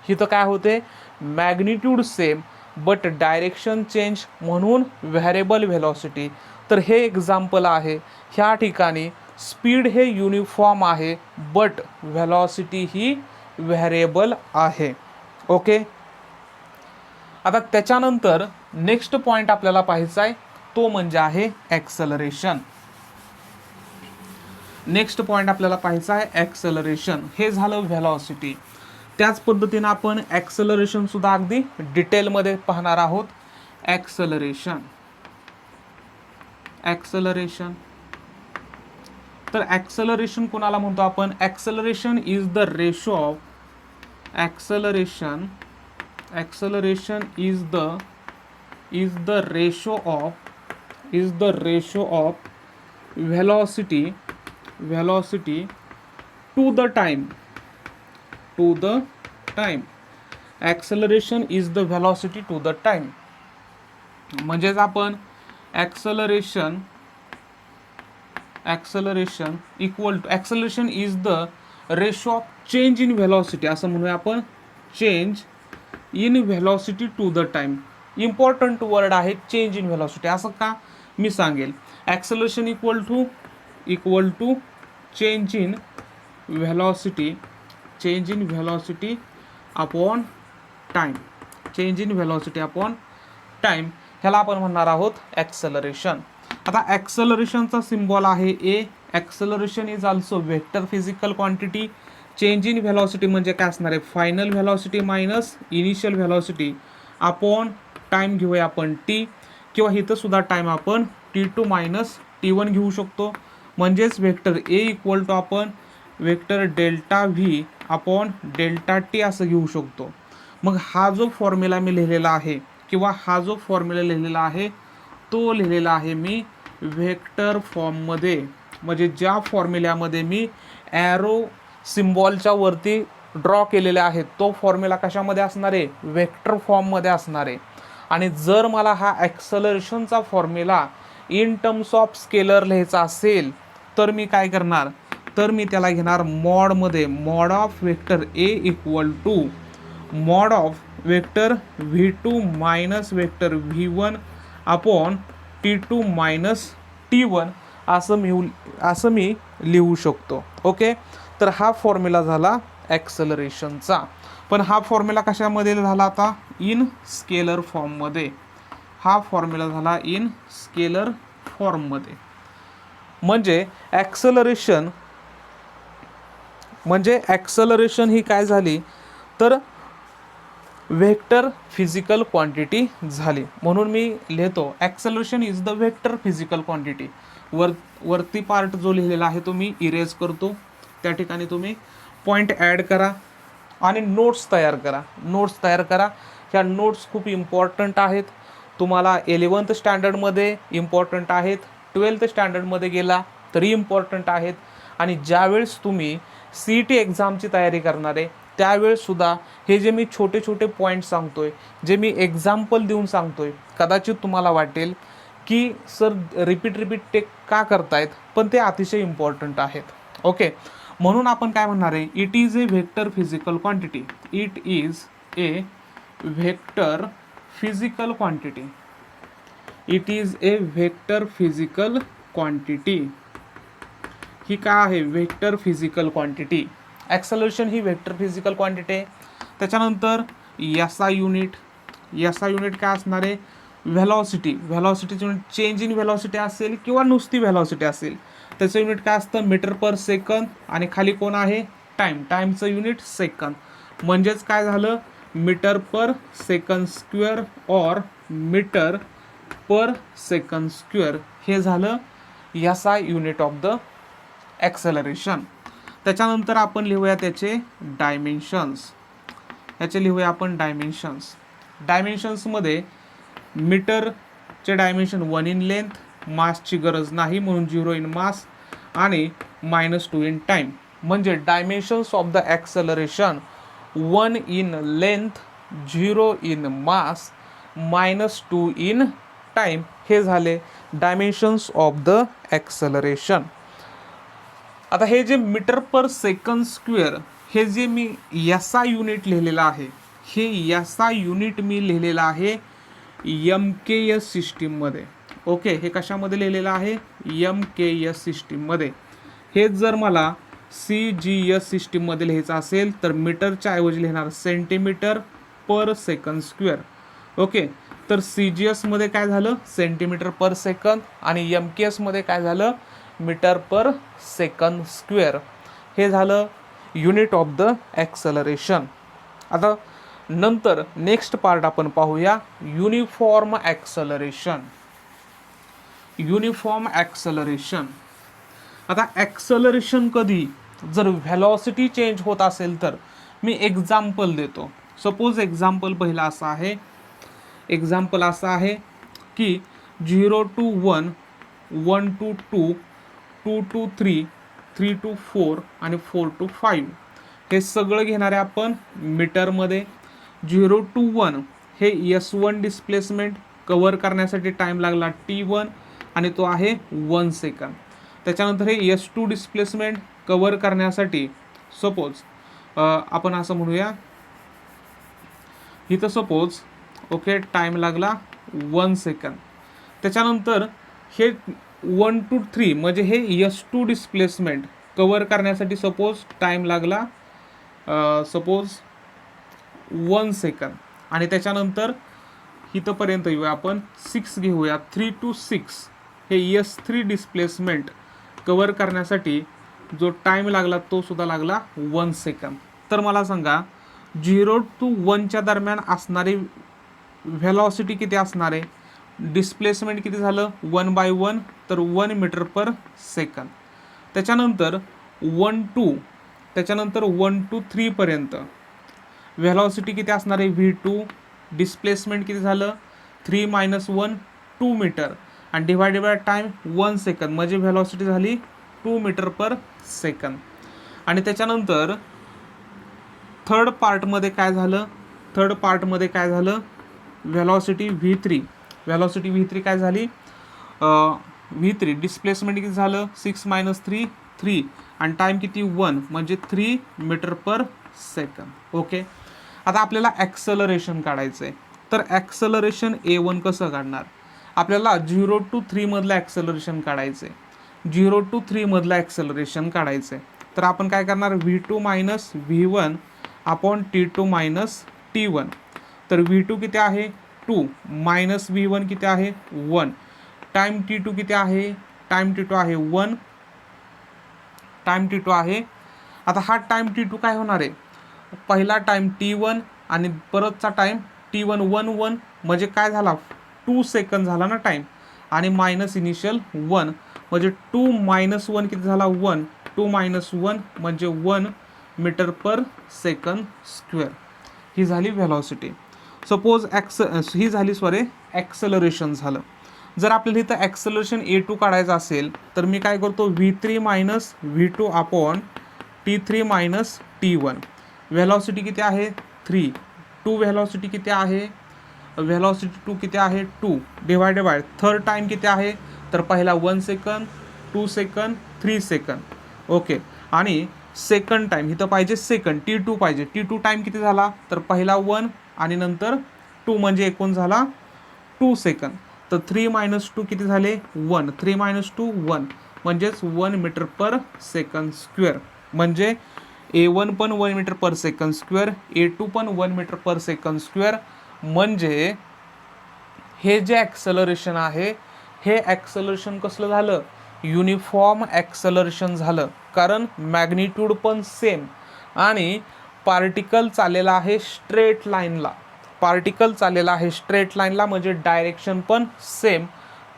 इथं काय होते, magnitude same but direction change, म्हणून व्हेरिएबल व्हेलॉसिटी. तर हे एक्झाम्पल आहे. ह्या ठिकाणी स्पीड हे युनिफॉर्म आहे बट व्हेलॉसिटी ही व्हेरिएबल आहे. ओके, आता त्याच्यानंतर नेक्स्ट पॉईंट आपल्याला पाहायचा आहे तो म्हणजे आहे ॲक्सेलरेशन. नेक्स्ट पॉईंट आपल्याला पाहायचा आहे ॲक्सेलरेशन. हे झालं व्हेलॉसिटी. त्याच पद्धतीने आपण ॲक्सेलरेशन सुद्धा अगदी डिटेलमध्ये पाहणार आहोत. ॲक्सेलरेशन तर ॲक्सेलरेशन कोणाला म्हणतो आपण? Acceleration is the ratio of acceleration is the ratio of velocity to the time. Acceleration is the velocity to the time. म्हणजेच आपण acceleration is the ratio of change in velocity असं म्हणूया आपण. change in velocity to the time. Important word आहे change in velocity. असं का? मी सांगेल. Acceleration equal to change in velocity upon time. ह्याला आपण म्हणणार आहोत ॲक्सेलरेशन. आता ॲक्सेलरेशनचा सिम्बॉल आहे A. Acceleration is also vector physical quantity. Change in velocity म्हणजे काय असणार आहे? Final velocity minus initial velocity upon time घेऊया आपण टी, किंवा इथं सुद्धा टाइम आपण T2 मायनस T1 घेऊ शकतो. म्हणजेच वेक्टर ए इक्वल टू आपण vector delta V upon delta T असं घेऊ शकतो. मग हा जो फॉर्म्युला मी लिहिलेला आहे, किंवा हा जो फॉर्म्युला लिहिलेला आहे तो लिहिलेला आहे मी व्हेक्टर फॉर्ममध्ये. म्हणजे ज्या फॉर्म्युल्यामध्ये मी ॲरो सिम्बॉलच्या वरती ड्रॉ केलेले आहे तो फॉर्म्युला कशामध्ये असणार आहे? वेक्टर फॉर्ममध्ये असणार आहे. आणि जर मला हा ॲक्सेलरेशनचा formula in terms of scalar लिहायचा असेल तर मी काय करणार? तर मी त्याला घेणार मॉडमध्ये. Mod of vector A equal to mod of vector V2 minus vector V1 upon T2 minus T1 असं मी लिहू शकतो. ओके, तर हा फॉर्म्युला झाला ॲक्सेलरेशनचा. पण हा फॉर्म्युला कशामध्ये झाला? आता इन स्केलर फॉर्ममध्ये. हा फॉर्म्युला झाला इन स्केलर फॉर्ममध्ये. म्हणजे ॲक्सेलरेशन ही काय झाली? तर वेक्टर फिजिकल क्वांटिटी झाली. म्हणून मी लिहितो acceleration is the vector physical quantity. वरती पार्ट जो लिहिलेला आहे तो मी इरेज करतो. त्या ठिकाणी तुम्ही पॉईंट ॲड करा आणि नोट्स तयार करा. ह्या नोट्स खूप इम्पॉर्टंट आहेत. तुम्हाला 11th स्टँडर्डमध्ये इम्पॉर्टंट आहेत, 12th स्टँडर्डमध्ये गेला तरी इम्पॉर्टंट आहेत. आणि ज्यावेळेस तुम्ही CET एक्झामची तयारी करणार आहे त्यावेळेससुद्धा हे जे मी छोटे पॉईंट सांगतोय, जे मी एक्झाम्पल देऊन सांगतोय, कदाचित तुम्हाला वाटेल की सर रिपीट ते का करतायत, पण ते अतिशय इम्पॉर्टंट आहेत. ओके, म्हणून आपण काय म्हणणार आहे? It is a vector physical quantity. It is a vector physical quantity. It is a vector physical quantity. ही काय आहे? Vector physical quantity. ॲक्सेलरेशन ही व्हेक्टर फिजिकल क्वांटिटी आहे. त्याच्यानंतर SI युनिट काय असणार आहे? व्हेलॉसिटीचं युनिट चेंज इन व्हेलॉसिटी असेल किंवा नुसती व्हेलॉसिटी असेल त्याचं युनिट काय असतं? Metre per second. आणि खाली कोण आहे? टाईमचं युनिट सेकंद. म्हणजेच काय झालं? मीटर पर सेकंद स्क्वेअर और मीटर पर सेकंद स्क्वेअर हे झालं SI unit of the acceleration. त्याच्यानंतर आपण लिहूया त्याचे डायमेन्शन्स. डायमेन्शन्समध्ये मीटरचे डायमेन्शन 1 इन लेंथ, मासची गरज नाही म्हणून 0 इन मास आणि -2 इन टाईम. म्हणजे dimensions of the acceleration 1 in length, 0 in mass, -2 in time हे झाले डायमेन्शन्स ऑफ द ॲक्सेलरेशन. आता हे जे मीटर पर सेकंद स्क्वेअर हे जे मी SI युनिट लिहिलेलं आहे, हे SI युनिट मी लिहिलेलं आहे MKS सिस्टीममध्ये. ओके, हे कशामध्ये लिहिलेलं आहे? MKS सिस्टीममध्ये. हेच जर मला CGS सिस्टीममध्ये लिहायचं असेल तर मीटरच्या ऐवजी लिहिणार centimetre per second square. Okay, तर CGSमध्ये काय झालं? Centimetre per second. आणि MKSमध्ये काय झालं? Metre per second square. हे झालं युनिट ऑफ द ॲक्सेलरेशन. आता नंतर नेक्स्ट पार्ट आपण पाहूया युनिफॉर्म ॲक्सलरेशन. Uniform acceleration. आता ॲक्सलरेशन कधी, जर व्हेलॉसिटी चेंज होत असेल तर. मी एक्झाम्पल देतो. सपोज एक्झाम्पल पहिला असा आहे, एक्झाम्पल असा आहे की 0 to 1, 1 to 2, 2 to 3, 3 to 4 आणि 4 to 5 हे सगळं घेणारे आपण मीटरमध्ये. 0 to 1 हे S1 डिस्प्लेसमेंट कवर करण्यासाठी टाईम लागला T1 आणि तो आहे 1 सेकंद. त्याच्यानंतर हे S2 डिस्प्लेसमेंट कवर करण्यासाठी सपोज आपण असं म्हणूया इथं सपोज ओके टाईम लागला 1 सेकंद. त्याच्यानंतर हे 1 to 3 म्हणजे हे S2 डिस्प्लेसमेंट कवर करण्यासाठी सपोज टाईम लागला सपोज 1 सेकंद. आणि त्याच्यानंतर इथंपर्यंत येऊया आपण 6 घेऊया. 3 to 6 हे S3 डिस्प्लेसमेंट कवर करण्यासाठी जो टाईम लागला तो सुद्धा लागला 1 सेकंद. तर मला सांगा 0 to 1च्या दरम्यान असणारी व्हेलॉसिटी किती असणार आहे, डिस्प्लेसमेंट किती झालं 1/1 तर 1 मीटर पर सेकंद. त्याच्यानंतर 1 to 3 पर्यंत व्हेलॉसिटी किती असणार आहे V2, डिस्प्लेसमेंट किती झालं 3 - 1 2 मीटर आणि डिवायडेड बाय टाईम 1 सेकंद म्हणजे व्हेलॉसिटी झाली 2 मीटर पर सेकंद. आणि त्याच्यानंतर थर्ड पार्टमध्ये काय झालं, व्हेलॉसिटी V3 काय झाली V3 डिस्प्लेसमेंट किती झालं 6 - 3 3 आणि टाईम किती 1 म्हणजे 3 मीटर पर सेकंद. ओके. आता आपल्याला ॲक्सलरेशन काढायचं आहे. तर ॲक्सलरेशन A1 कसं काढणार, आपल्याला 0 to 3 मधलं ॲक्सलरेशन काढायचं आहे. 0 to 3 मधलं ॲक्सलरेशन काढायचं आहे. तर आपण काय करणार V2 - V1 upon T2 - T1. तर V2 किती आहे 2 मायनस V1 किती आहे 1. टाईम T2 किती आहे, टाईम T2 आहे 1, टाईम T2 आहे. आता हा टाईम T2 काय होणार आहे, पहिला टाईम T1 आणि परतचा टाईम T1 1 म्हणजे काय झाला 2 सेकंद झाला ना टाईम आणि मायनस इनिशियल 1 म्हणजे 2 - 1 किती झाला 1, 2 - 1 म्हणजे 1 मीटर पर सेकंद स्क्वेअर. ही झाली व्हेलॉसिटी. सपोज ही झाली ॲक्सलरेशन झालं. जर आपल्याला इथं ॲक्सलरेशन A2 काढायचं असेल तर मी काय करतो V3 - V2 upon T3 - T1. Velocity किती आहे 3, 2 व्हेलॉसिटी किती आहे, व्हेलॉसिटी 2 किती आहे 2 डिवायडेड बाय थर्ड टाईम किती आहे तर पहिला 1 सेकंद, 2 सेकंद, 3 सेकंद. ओके. आणि सेकंड टाईम इथं पाहिजे सेकंड T2 पाहिजे. T2 टाईम किती झाला तर पहिला 1 आणि नंतर 2 म्हणजे एकूण झाला 2 सेकंद. तर 3 - 2 किती झाले 1, 3 - 2 1 म्हणजेच 1 मीटर पर सेकंद स्क्वेअर. म्हणजे A1 पण 1 metre per second square, A2 पण 1 मीटर पर सेकंद स्क्वेअर. म्हणजे हे जे ॲक्सलरेशन आहे हे ॲक्सलरेशन कसलं झालं, युनिफॉर्म ॲक्सलरेशन झालं. कारण मॅग्निट्यूड पण सेम आणि पार्टिकल चाललेला आहे स्ट्रेट लाईनला, म्हणजे डायरेक्शन पण सेम.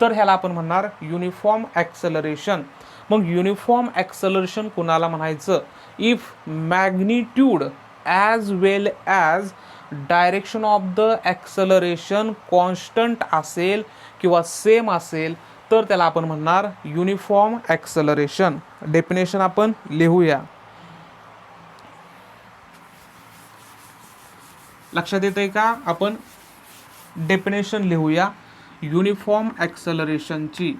तर ह्याला आपण म्हणणार युनिफॉर्म ॲक्सलरेशन. मग युनिफॉर्म ॲक्सलरेशन कुणाला म्हणायचं, if magnitude as well as direction of the acceleration constant असेल किंवा सेम असेल तर त्याला आपण म्हणणार युनिफॉर्म ॲक्सलरेशन. डेफिनेशन आपण लिहूया. लक्षात येतंय का, आपण डेफिनेशन लिहूया युनिफॉर्म ॲक्सलरेशनची.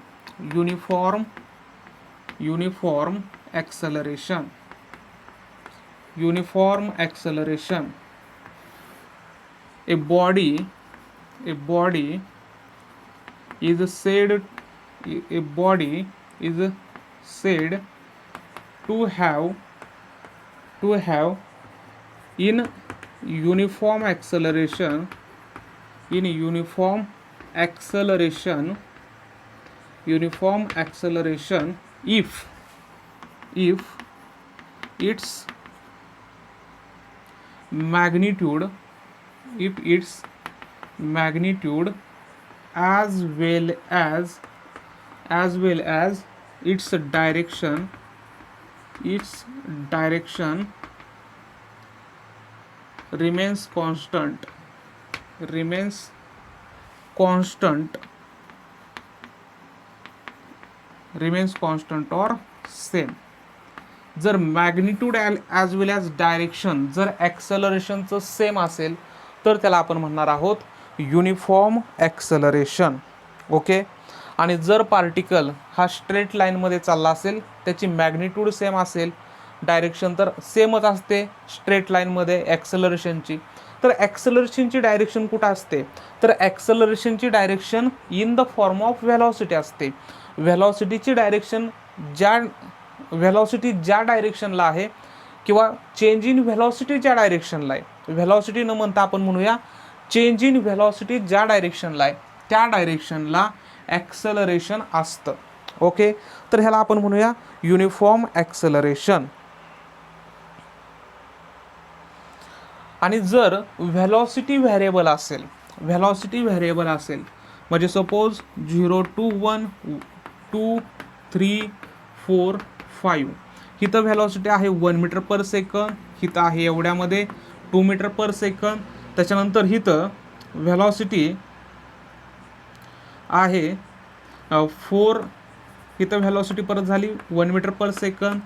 Uniform acceleration. A body is said to have in uniform acceleration if its magnitude, if its magnitude as well as its direction remains constant or same. जर magnitude as वेल as direction जर ॲक्सलरेशनचं same असेल तर त्याला आपण म्हणणार आहोत uniform acceleration. Okay. आणि जर पार्टिकल हा स्ट्रेट लाईनमध्ये चालला असेल, त्याची मॅग्निट्यूड सेम असेल, डायरेक्शन तर सेमच असते स्ट्रेट लाईनमध्ये ॲक्सलरेशनची, तर ॲक्सलरेशनची डायरेक्शन कुठं असते, तर ॲक्सलरेशनची direction in the form of velocity असते. व्हेलॉसिटीची डायरेक्शन व्हेलॉसिटी ज्या डायरेक्शनला आहे किंवा चेंज इन व्हेलॉसिटी ज्या डायरेक्शनला आहे, व्हेलॉसिटी न म्हणता आपण म्हणूया चेंज इन व्हेलॉसिटी ज्या डायरेक्शनला आहे त्या डायरेक्शनला ॲक्सलरेशन असतं. ओके. तर ह्याला आपण म्हणूया युनिफॉर्म ॲक्सलरेशन. आणि जर व्हेलॉसिटी व्हेरिएबल असेल म्हणजे सपोज 0 to 1 2 3 4 5 हिथं व्हेलॉसिटी आहे 1 मीटर पर सेकंद, हिथं आहे एवढ्यामध्ये 2 मीटर पर सेकंद. त्याच्यानंतर हिथं व्हेलॉसिटी आहे 4, हिथं व्हेलॉसिटी परत झाली 1 metre per second,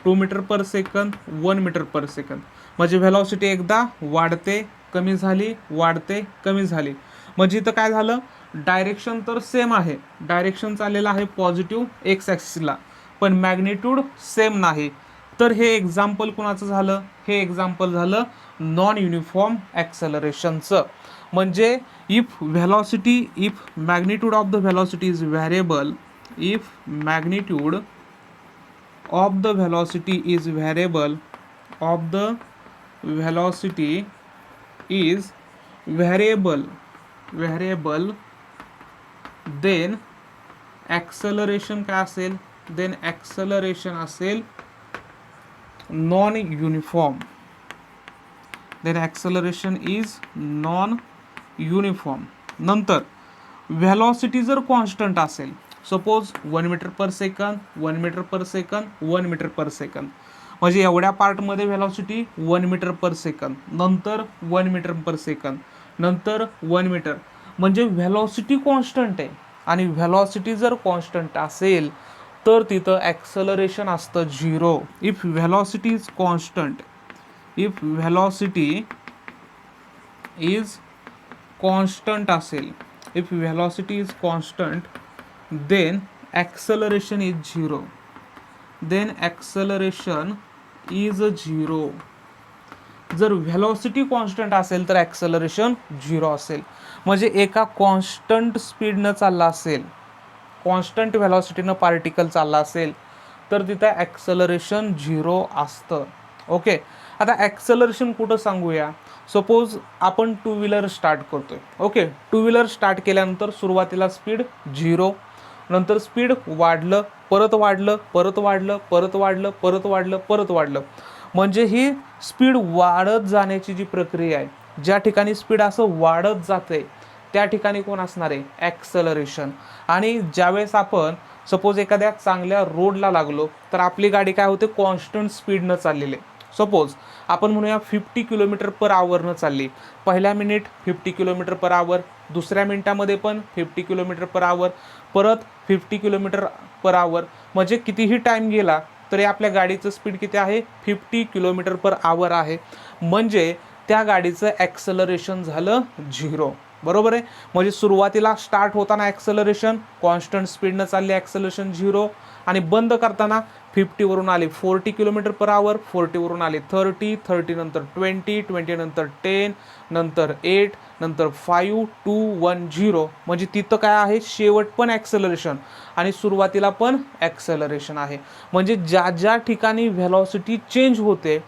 2 metre per second, 1 metre per second. म्हणजे व्हेलॉसिटी एकदा वाढते कमी झाली, वाढते कमी झाली. म्हणजे इथं काय झालं, डायरेक्शन तर सेम आहे, डायरेक्शन चाललेलं आहे पॉझिटिव्ह एक्स ॲक्सिसला, पण मॅग्निट्यूड सेम नाही. तर हे एक्झाम्पल कुणाचं झालं, हे एक्झाम्पल झालं नॉन युनिफॉर्म ॲक्सलरेशनचं. म्हणजे if magnitude of the velocity is variable, if magnitude of the velocity is variable, then acceleration काय असेल, then acceleration असेल non uniform, then acceleration is non uniform. नंतर व्हेलॉसिटी जर कॉन्स्टंट असेल, suppose 1 metre per second, 1 metre per second, 1 metre per second, म्हणजे एवढ्या पार्टमध्ये velocity 1 metre per second, नंतर 1 मीटर पर सेकंद, नंतर 1 मीटर, म्हणजे व्हेलॉसिटी कॉन्स्टंट आहे. आणि व्हेलॉसिटी जर कॉन्स्टंट असेल तर तिथं ॲक्सलरेशन असतं 0. इफ व्हेलॉसिटी इज कॉन्स्टंट, असेल, if velocity is constant, then acceleration is 0. जर व्हेलॉसिटी कॉन्स्टंट असेल तर ॲक्सलरेशन 0 असेल. म्हणजे एका कॉन्स्टंट स्पीडनं चालला असेल, कॉन्स्टंट व्हेलॉसिटीनं पार्टिकल चालला असेल तर तिथं ॲक्सलरेशन 0 असतं. ओके. आता ॲक्सलरेशन कुठं सांगूया, सपोज आपण 2 व्हीलर स्टार्ट करतोय. ओके. 2 व्हीलर स्टार्ट केल्यानंतर सुरुवातीला स्पीड 0, नंतर स्पीड वाढलं, परत वाढलं, म्हणजे ही स्पीड वाढत जाण्याची जी प्रक्रिया आहे, ज्या ठिकाणी स्पीड असं वाढत जाते त्या ठिकाणी कोण असणार आहे, ॲक्सलरेशन. आणि ज्यावेळेस आपण सपोज एखाद्या चांगल्या रोडला लागलो तर आपली गाडी काय होते, कॉन्स्टंट स्पीडनं चाललेली आहे. सपोज आपण म्हणूया 50 किलोमीटर पर आवरनं चालली, पहिल्या मिनिट 50 किलोमीटर पर आवर, दुसऱ्या मिनिटामध्ये पण 50 किलोमीटर पर आवर, परत 50 किलोमीटर पर आवर, म्हणजे कितीही टाईम गेला तरी आपल्या गाडीचं स्पीड किती आहे, 50 किलोमीटर पर आवर आहे. म्हणजे त्या गाडीचं ॲक्सलरेशन झालं 0. बरोबर आहे. म्हणजे सुरुवातीला स्टार्ट होताना ॲक्सलरेशन कॉन्स्टंट स्पीडनं चालली, ॲक्सलरेशन 0, आणि बंद करताना 50 वरून आले 40 किलोमीटर पर आवर, 40 वरून आले 30, 30 नंतर 20, 20 नंतर 10, नंतर 8, नंतर 5, 2, 1, 0. म्हणजे तिथं काय आहे, शेवट पण ॲक्सलरेशन आणि सुरुवातीला पण ॲक्सलरेशन आहे. म्हणजे ज्या ज्या ठिकाणी व्हेलॉसिटी चेंज होते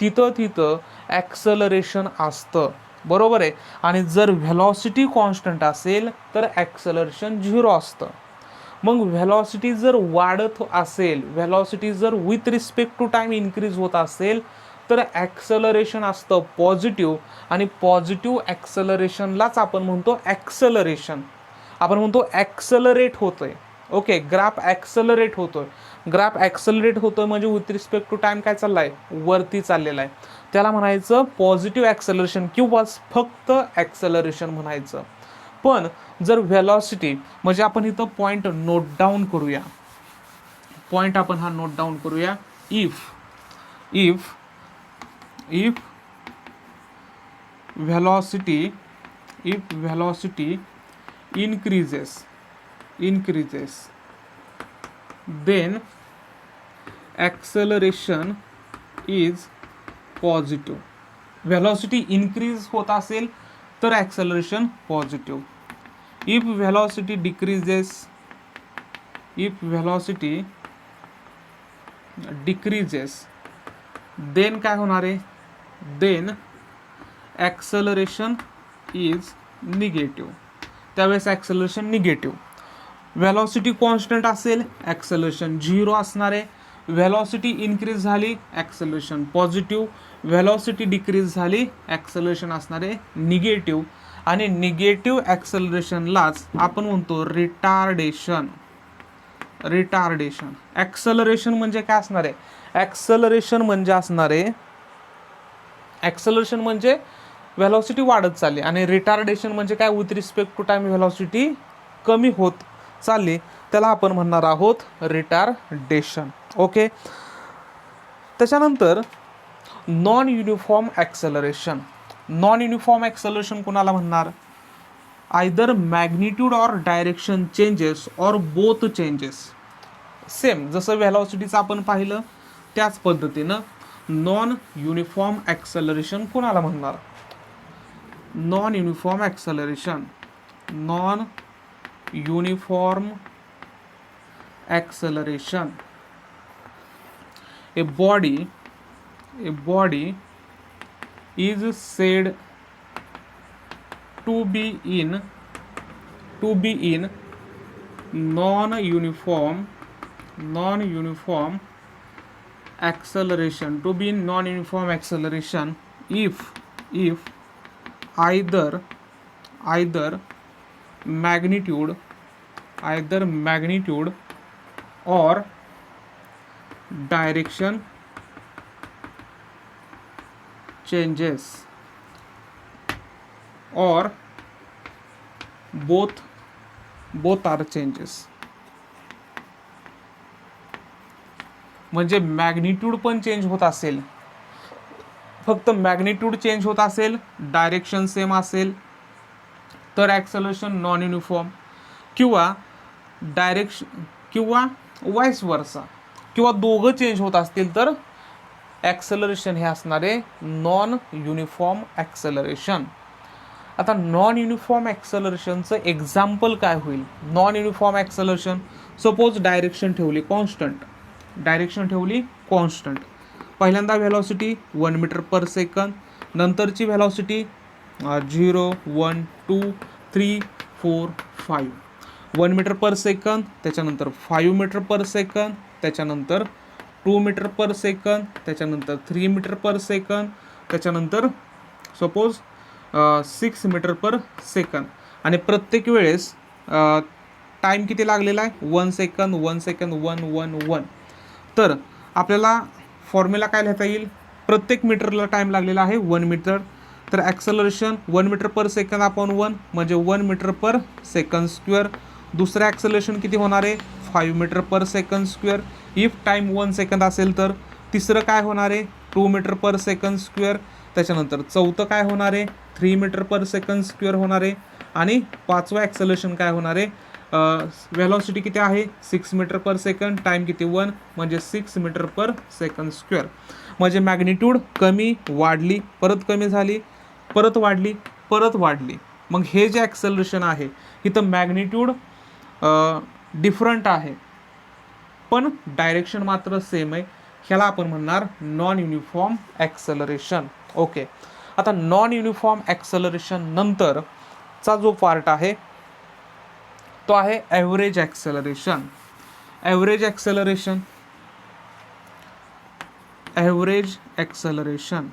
तिथं ॲक्सलरेशन असतं. बरोबर आहे. आणि जर व्हेलॉसिटी कॉन्स्टंट असेल तर ॲक्सलरेशन 0 असतं. मग व्हेलॉसिटी जर वाढत असेल, व्हेलॉसिटी जर with respect to time increase होत असेल तर ॲक्सलरेशन असतं पॉझिटिव्ह, आणि पॉझिटिव्ह ॲक्सलरेशनलाच आपण म्हणतो ॲक्सलरेशन. आपण म्हणतो ॲक्सलरेट होतोय. ओके, ग्राफ ॲक्सलरेट होतोय. ग्राफ ॲक्सलरेट होतोय म्हणजे विथ रिस्पेक्ट टू टाइम काय चाललाय, वरती चाललेला आहे. त्याला म्हणायचं पॉझिटिव्ह ॲक्सलरेशन किंवा फक्त ॲक्सलरेशन म्हणायचं. पण जर व्हेलॉसिटी, म्हणजे आपण इथं पॉईंट नोट डाऊन करूया, पॉईंट आपण हा नोट डाऊन करूया. If velocity increases then acceleration is positive. velocity increase होत असेल तर acceleration positive. if velocity decreases then काय होणार आहे, then acceleration is negative. त्यावेळेस ॲक्सलरेशन निगेटिव्ह. व्हेलॉसिटी कॉन्स्टंट असेल, ॲक्सलरेशन 0 असणार आहे. व्हेलॉसिटी इन्क्रीज झाली, ॲक्सलरेशन पॉझिटिव्ह. व्हेलॉसिटी डिक्रीज झाली, ॲक्सलरेशन असणार आहे निगेटिव्ह. आणि निगेटिव्ह ॲक्सलरेशनलाच आपण म्हणतो रिटार्डेशन. ॲक्सलरेशन म्हणजे काय असणार आहे, ॲक्सलरेशन म्हणजे व्हेलॉसिटी वाढत चालली, आणि रिटार्डेशन म्हणजे काय, with respect to time velocity कमी होत चालली, त्याला आपण म्हणणार आहोत रिटार्डेशन. ओके, त्याच्यानंतर non uniform acceleration. Non uniform acceleration कोणाला म्हणणार, either magnitude or direction changes or both changes. Same जसं व्हेलॉसिटीचं आपण पाहिलं त्याच पद्धतीनं नॉन युनिफॉर्म ॲक्सलरेशन कोणाला म्हणणार. Non uniform acceleration, a body is said to be in non-uniform acceleration, if either magnitude or direction changes or both are changes. म्हणजे magnitude पण चेंज होत असेल, फक्त मॅग्निट्यूड चेंज होत असेल, डायरेक्शन सेम असेल तर ॲक्सलरेशन नॉन युनिफॉर्म, किंवा वाईस वर्सा, किंवा दोघं चेंज होत असतील तर ॲक्सलरेशन हे असणारे नॉन युनिफॉर्म ॲक्सलरेशन. आता नॉन युनिफॉर्म ॲक्सलरेशनचं एक्झाम्पल काय होईल. Non uniform acceleration, suppose direction ठेवली कॉन्स्टंट, पहिल्यांदा व्हेलॉसिटी 1 मीटर पर सेकंद, नंतरची व्हेलॉसिटी 0 1 2 3 4 5, 1 मीटर पर सेकंद, त्याच्यानंतर 5 मीटर पर सेकंद, त्याच्यानंतर 2 मीटर पर सेकंद, त्याच्यानंतर 3 मीटर पर सेकंद, त्याच्यानंतर सपोज 6 मीटर पर सेकंद. आणि प्रत्येक वेळेस टाईम किती लागलेला आहे, 1 सेकंद 1 1. तर आपल्याला फॉर्म्युला काय लिहिता येईल, प्रत्येक मीटरला टाईम लागलेला आहे 1 मीटर, तर acceleration 1 metre per second upon 1 म्हणजे 1 मीटर पर सेकंद स्क्वेअर. दुसरं ॲक्सलरेशन किती होणार आहे, 5 metre per second square if time 1 second असेल तर. तिसरं काय होणार आहे, 2 मीटर पर सेकंद स्क्वेअर. त्याच्यानंतर चौथं काय होणार आहे, 3 मीटर पर सेकंद स्क्वेअर होणार आहे. आणि पाचवं ॲक्सलरेशन काय होणार आहे, व्हेलॉसिटी किती आहे 6 मीटर पर सेकंड, टाईम किती 1 म्हणजे 6 मीटर पर सेकंद स्क्वेअर. म्हणजे मॅग्निट्यूड कमी वाढली, परत कमी झाली, परत वाढली, परत वाढली. मग हे जे ॲक्सलरेशन आहे इथं मॅग्निट्यूड डिफरंट आहे पण डायरेक्शन मात्र सेम आहे, ह्याला आपण म्हणणार नॉन युनिफॉर्म ॲक्सलरेशन. ओके, आता नॉन युनिफॉर्म ॲक्सलरेशन नंतरचा जो पार्ट आहे तो आहे average acceleration. Average acceleration.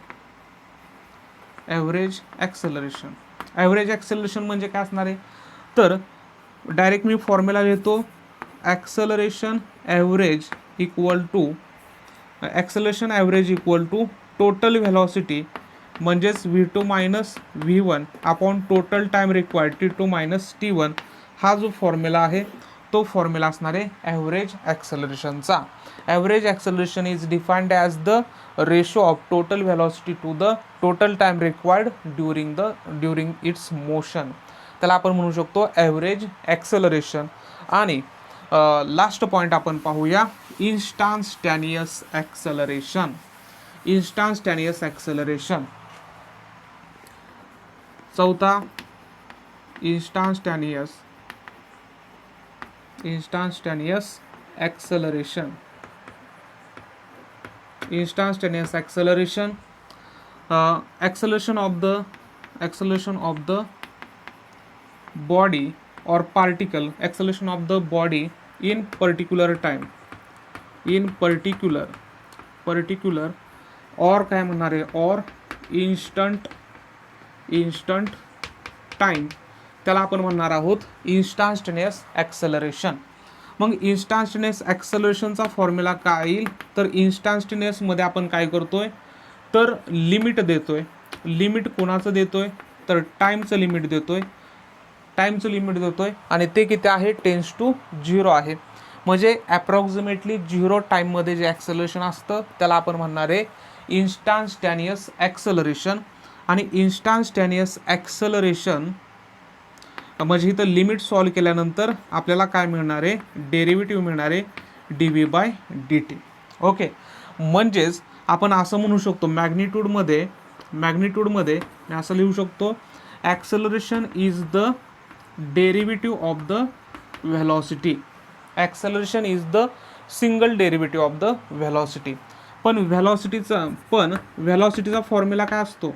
Average acceleration. Average acceleration म्हणजे काय असणार आहे, तर डायरेक्ट मी फॉर्म्युला लिहितो. Acceleration average equal to acceleration average equal to total velocity म्हणजेच V2 minus V1 upon total time required T2 minus T1. हा जो फॉर्म्युला आहे तो फॉर्म्युला असणार आहे ॲव्हरेज ॲक्सेलरेशनचा. Average acceleration is defined as the ratio of total velocity to the total time required during its motion. त्याला आपण म्हणू शकतो ॲव्हरेज ॲक्सेलरेशन. आणि लास्ट पॉईंट आपण पाहूया, इन्स्टंटेनियस ॲक्सेलरेशन. Instantaneous acceleration. चौथा instantaneous acceleration. Instantaneous acceleration, acceleration of the body or particle, acceleration of the body in particular time, in particular or काय म्हणणार आहे, or instant time, त्याला आपण म्हणणार आहोत instantaneous acceleration. मग इन्स्टंटेनियस ॲक्सेलरेशनचा फॉर्म्युला काय येईल, तर इन्स्टंटेनियसमध्ये आपण काय करतोय, तर लिमिट देतोय. लिमिट कोणाचं देतोय, तर टाईमचं लिमिट देतोय. आणि ते किती आहे, 10⁻�0 आहे. म्हणजे ॲप्रॉक्सिमेटली 0 टाईममध्ये जे ॲक्सेलरेशन असतं त्याला आपण म्हणणार आहे इन्स्टंटेनियस ॲक्सेलरेशन. आणि इन्स्टंटेनियस ॲक्सेलरेशन म्हणजे इथं लिमिट सॉल्व केल्यानंतर आपल्याला काय मिळणार आहे, डेरिव्हेटिव्ह मिळणार आहे dv/dt. ओके, म्हणजेच आपण असं म्हणू शकतो मॅग्निट्यूडमध्ये मी असं लिहू शकतो, acceleration is the derivative of the velocity. Acceleration is the single derivative of the velocity. पण व्हेलॉसिटीचा फॉर्म्युला काय असतो,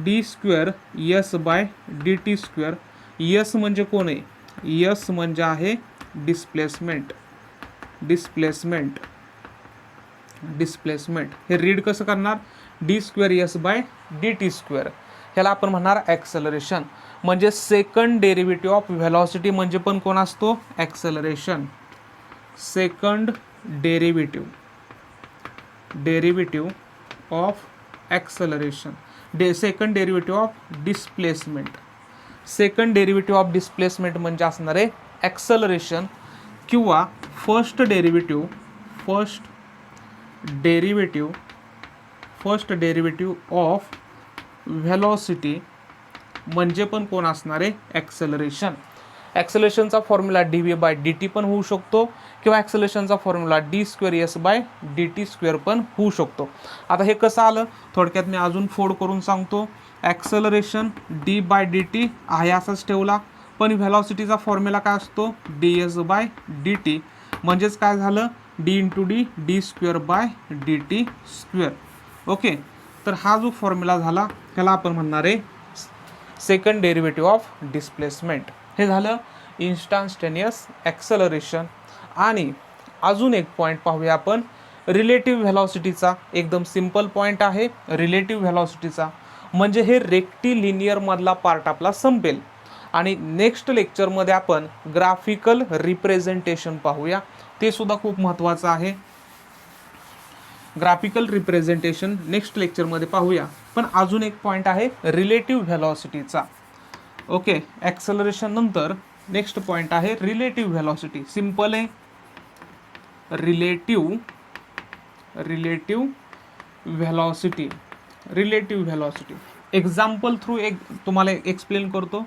d²s/dt². यस म्हणजे कोण आहे, यस म्हणजे आहे डिस्प्लेसमेंट. हे रीड कसं करणार, d²s/dt². ह्याला आपण म्हणणार ॲक्सेलरेशन. म्हणजे सेकंड डेरिव्हेटिव्ह ऑफ व्हेलॉसिटी म्हणजे पण कोण असतो, acceleration. Second derivative of acceleration. Second derivative of displacement. Second derivative of displacement म्हणजे असणार आहे ॲक्सेलरेशन, किंवा फर्स्ट डेरिव्हेटिव्ह ऑफ व्हेलॉसिटी म्हणजे पण कोण असणार आहे, ॲक्सेलरेशन. ॲक्सेलरेशनचा फॉर्म्युला dv/dt पण होऊ शकतो, किंवा ॲक्सेलरेशनचा फॉर्म्युला d²s/dt² पण होऊ शकतो. आता हे कसं आलं, थोडक्यात मी अजून फोड करून सांगतो. ॲक्सेलरेशन d/dt आहे असाच ठेवला, पण व्हेलॉसिटीचा फॉर्म्युला काय असतो, ds/dt. म्हणजेच काय झालं, d/d d²/dt². ओके, तर हा जो फॉर्म्युला झाला त्याला आपण म्हणणार आहे सेकंड डेरिव्हेटिव्ह ऑफ डिस्प्लेसमेंट. हे झालं इन्स्टंटेनियस ॲक्सेलरेशन. आणि अजून एक पॉईंट पाहूया आपण, रिलेटिव्ह व्हेलॉसिटीचा. एकदम सिम्पल पॉईंट आहे रिलेटिव्ह व्हेलॉसिटीचा. म्हणजे हे रेक्टिलिनियर मधला पार्ट आपला संपेल. आणि नेक्स्ट लेक्चरमध्ये आपण ग्राफिकल रिप्रेझेंटेशन पाहूया, ते सुद्धा खूप महत्त्वाचं आहे. ग्राफिकल रिप्रेझेंटेशन नेक्स्ट लेक्चरमध्ये पाहूया. पण अजून एक पॉईंट आहे रिलेटिव्ह व्हेलॉसिटीचा. ओके, ॲक्सेलरेशन नंतर नेक्स्ट पॉईंट आहे रिलेटिव्ह व्हेलॉसिटी. सिम्पल आहे, रिलेटिव्ह व्हेलॉसिटी. एक्झाम्पल थ्रू एक तुम्हाला एक्सप्लेन करतो.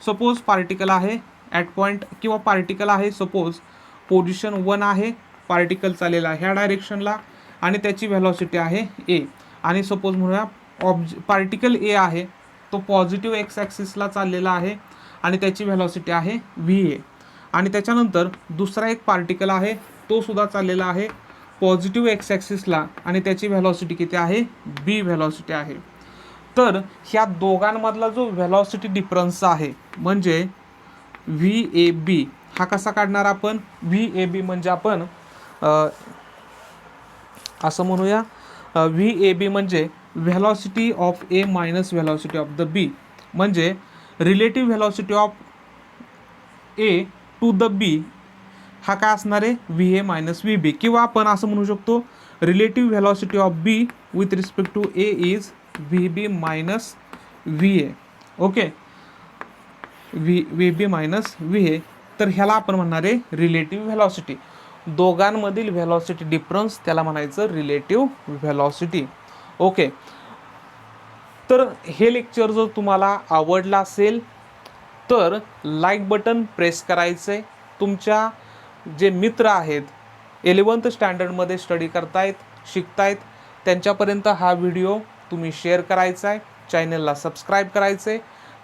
सपोज पार्टिकल आहे ॲट पॉईंट, किंवा पार्टिकल आहे सपोज पोझिशन 1 आहे, पार्टिकल चाललेला ह्या डायरेक्शनला आणि त्याची व्हेलॉसिटी आहे a. आणि सपोज म्हणूया पार्टिकल a आहे, तो पॉझिटिव्ह एक्स ॲक्सिसला चाललेला आहे आणि त्याची व्हेलॉसिटी आहे va. आणि त्याच्यानंतर दुसरा एक पार्टिकल आहे, तो सुद्धा चाललेला आहे पॉझिटिव्ह एक्स ॲक्सिसला आणि त्याची व्हेलॉसिटी किती आहे, b व्हेलॉसिटी आहे. तर ह्या दोघांमधला जो व्हेलॉसिटी डिफरन्स आहे म्हणजे VAB, हा कसा काढणार आपण, VAB म्हणजे आपण असं म्हणूया व्ही ए बी म्हणजे velocity of A minus velocity of the B, म्हणजे relative velocity of A to the B हा काय असणार आहे V A minus V B, किंवा आपण असं म्हणू शकतो relative velocity of B with respect to A is V B minus V A. Okay, V B minus V A. तर ह्याला आपण म्हणणार आहे रिलेटिव्ह व्हेलॉसिटी. दोघांमधील व्हेलॉसिटी डिफरन्स त्याला म्हणायचं रिलेटिव्ह व्हेलॉसिटी. ओके, तर हे लेक्चर जर तुम्हाला आवडलं असेल तर लाईक बटन प्रेस करायचं आहे. तुमच्या जे मित्र आहेत 11th स्टँडर्डमध्ये स्टडी करतायत, शिकतायत, त्यांच्यापर्यंत हा व्हिडिओ तुम्ही शेअर करायचा आहे. चॅनलला सबस्क्राईब करायचं आहे,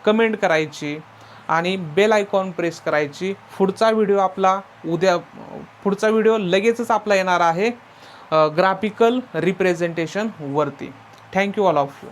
कमेंट करायची आणि बेल आयकॉन प्रेस करायची. पुढचा व्हिडिओ लगेचच आपला येणार आहे ग्राफिकल रिप्रेझेंटेशन वरती. Thank you all of you.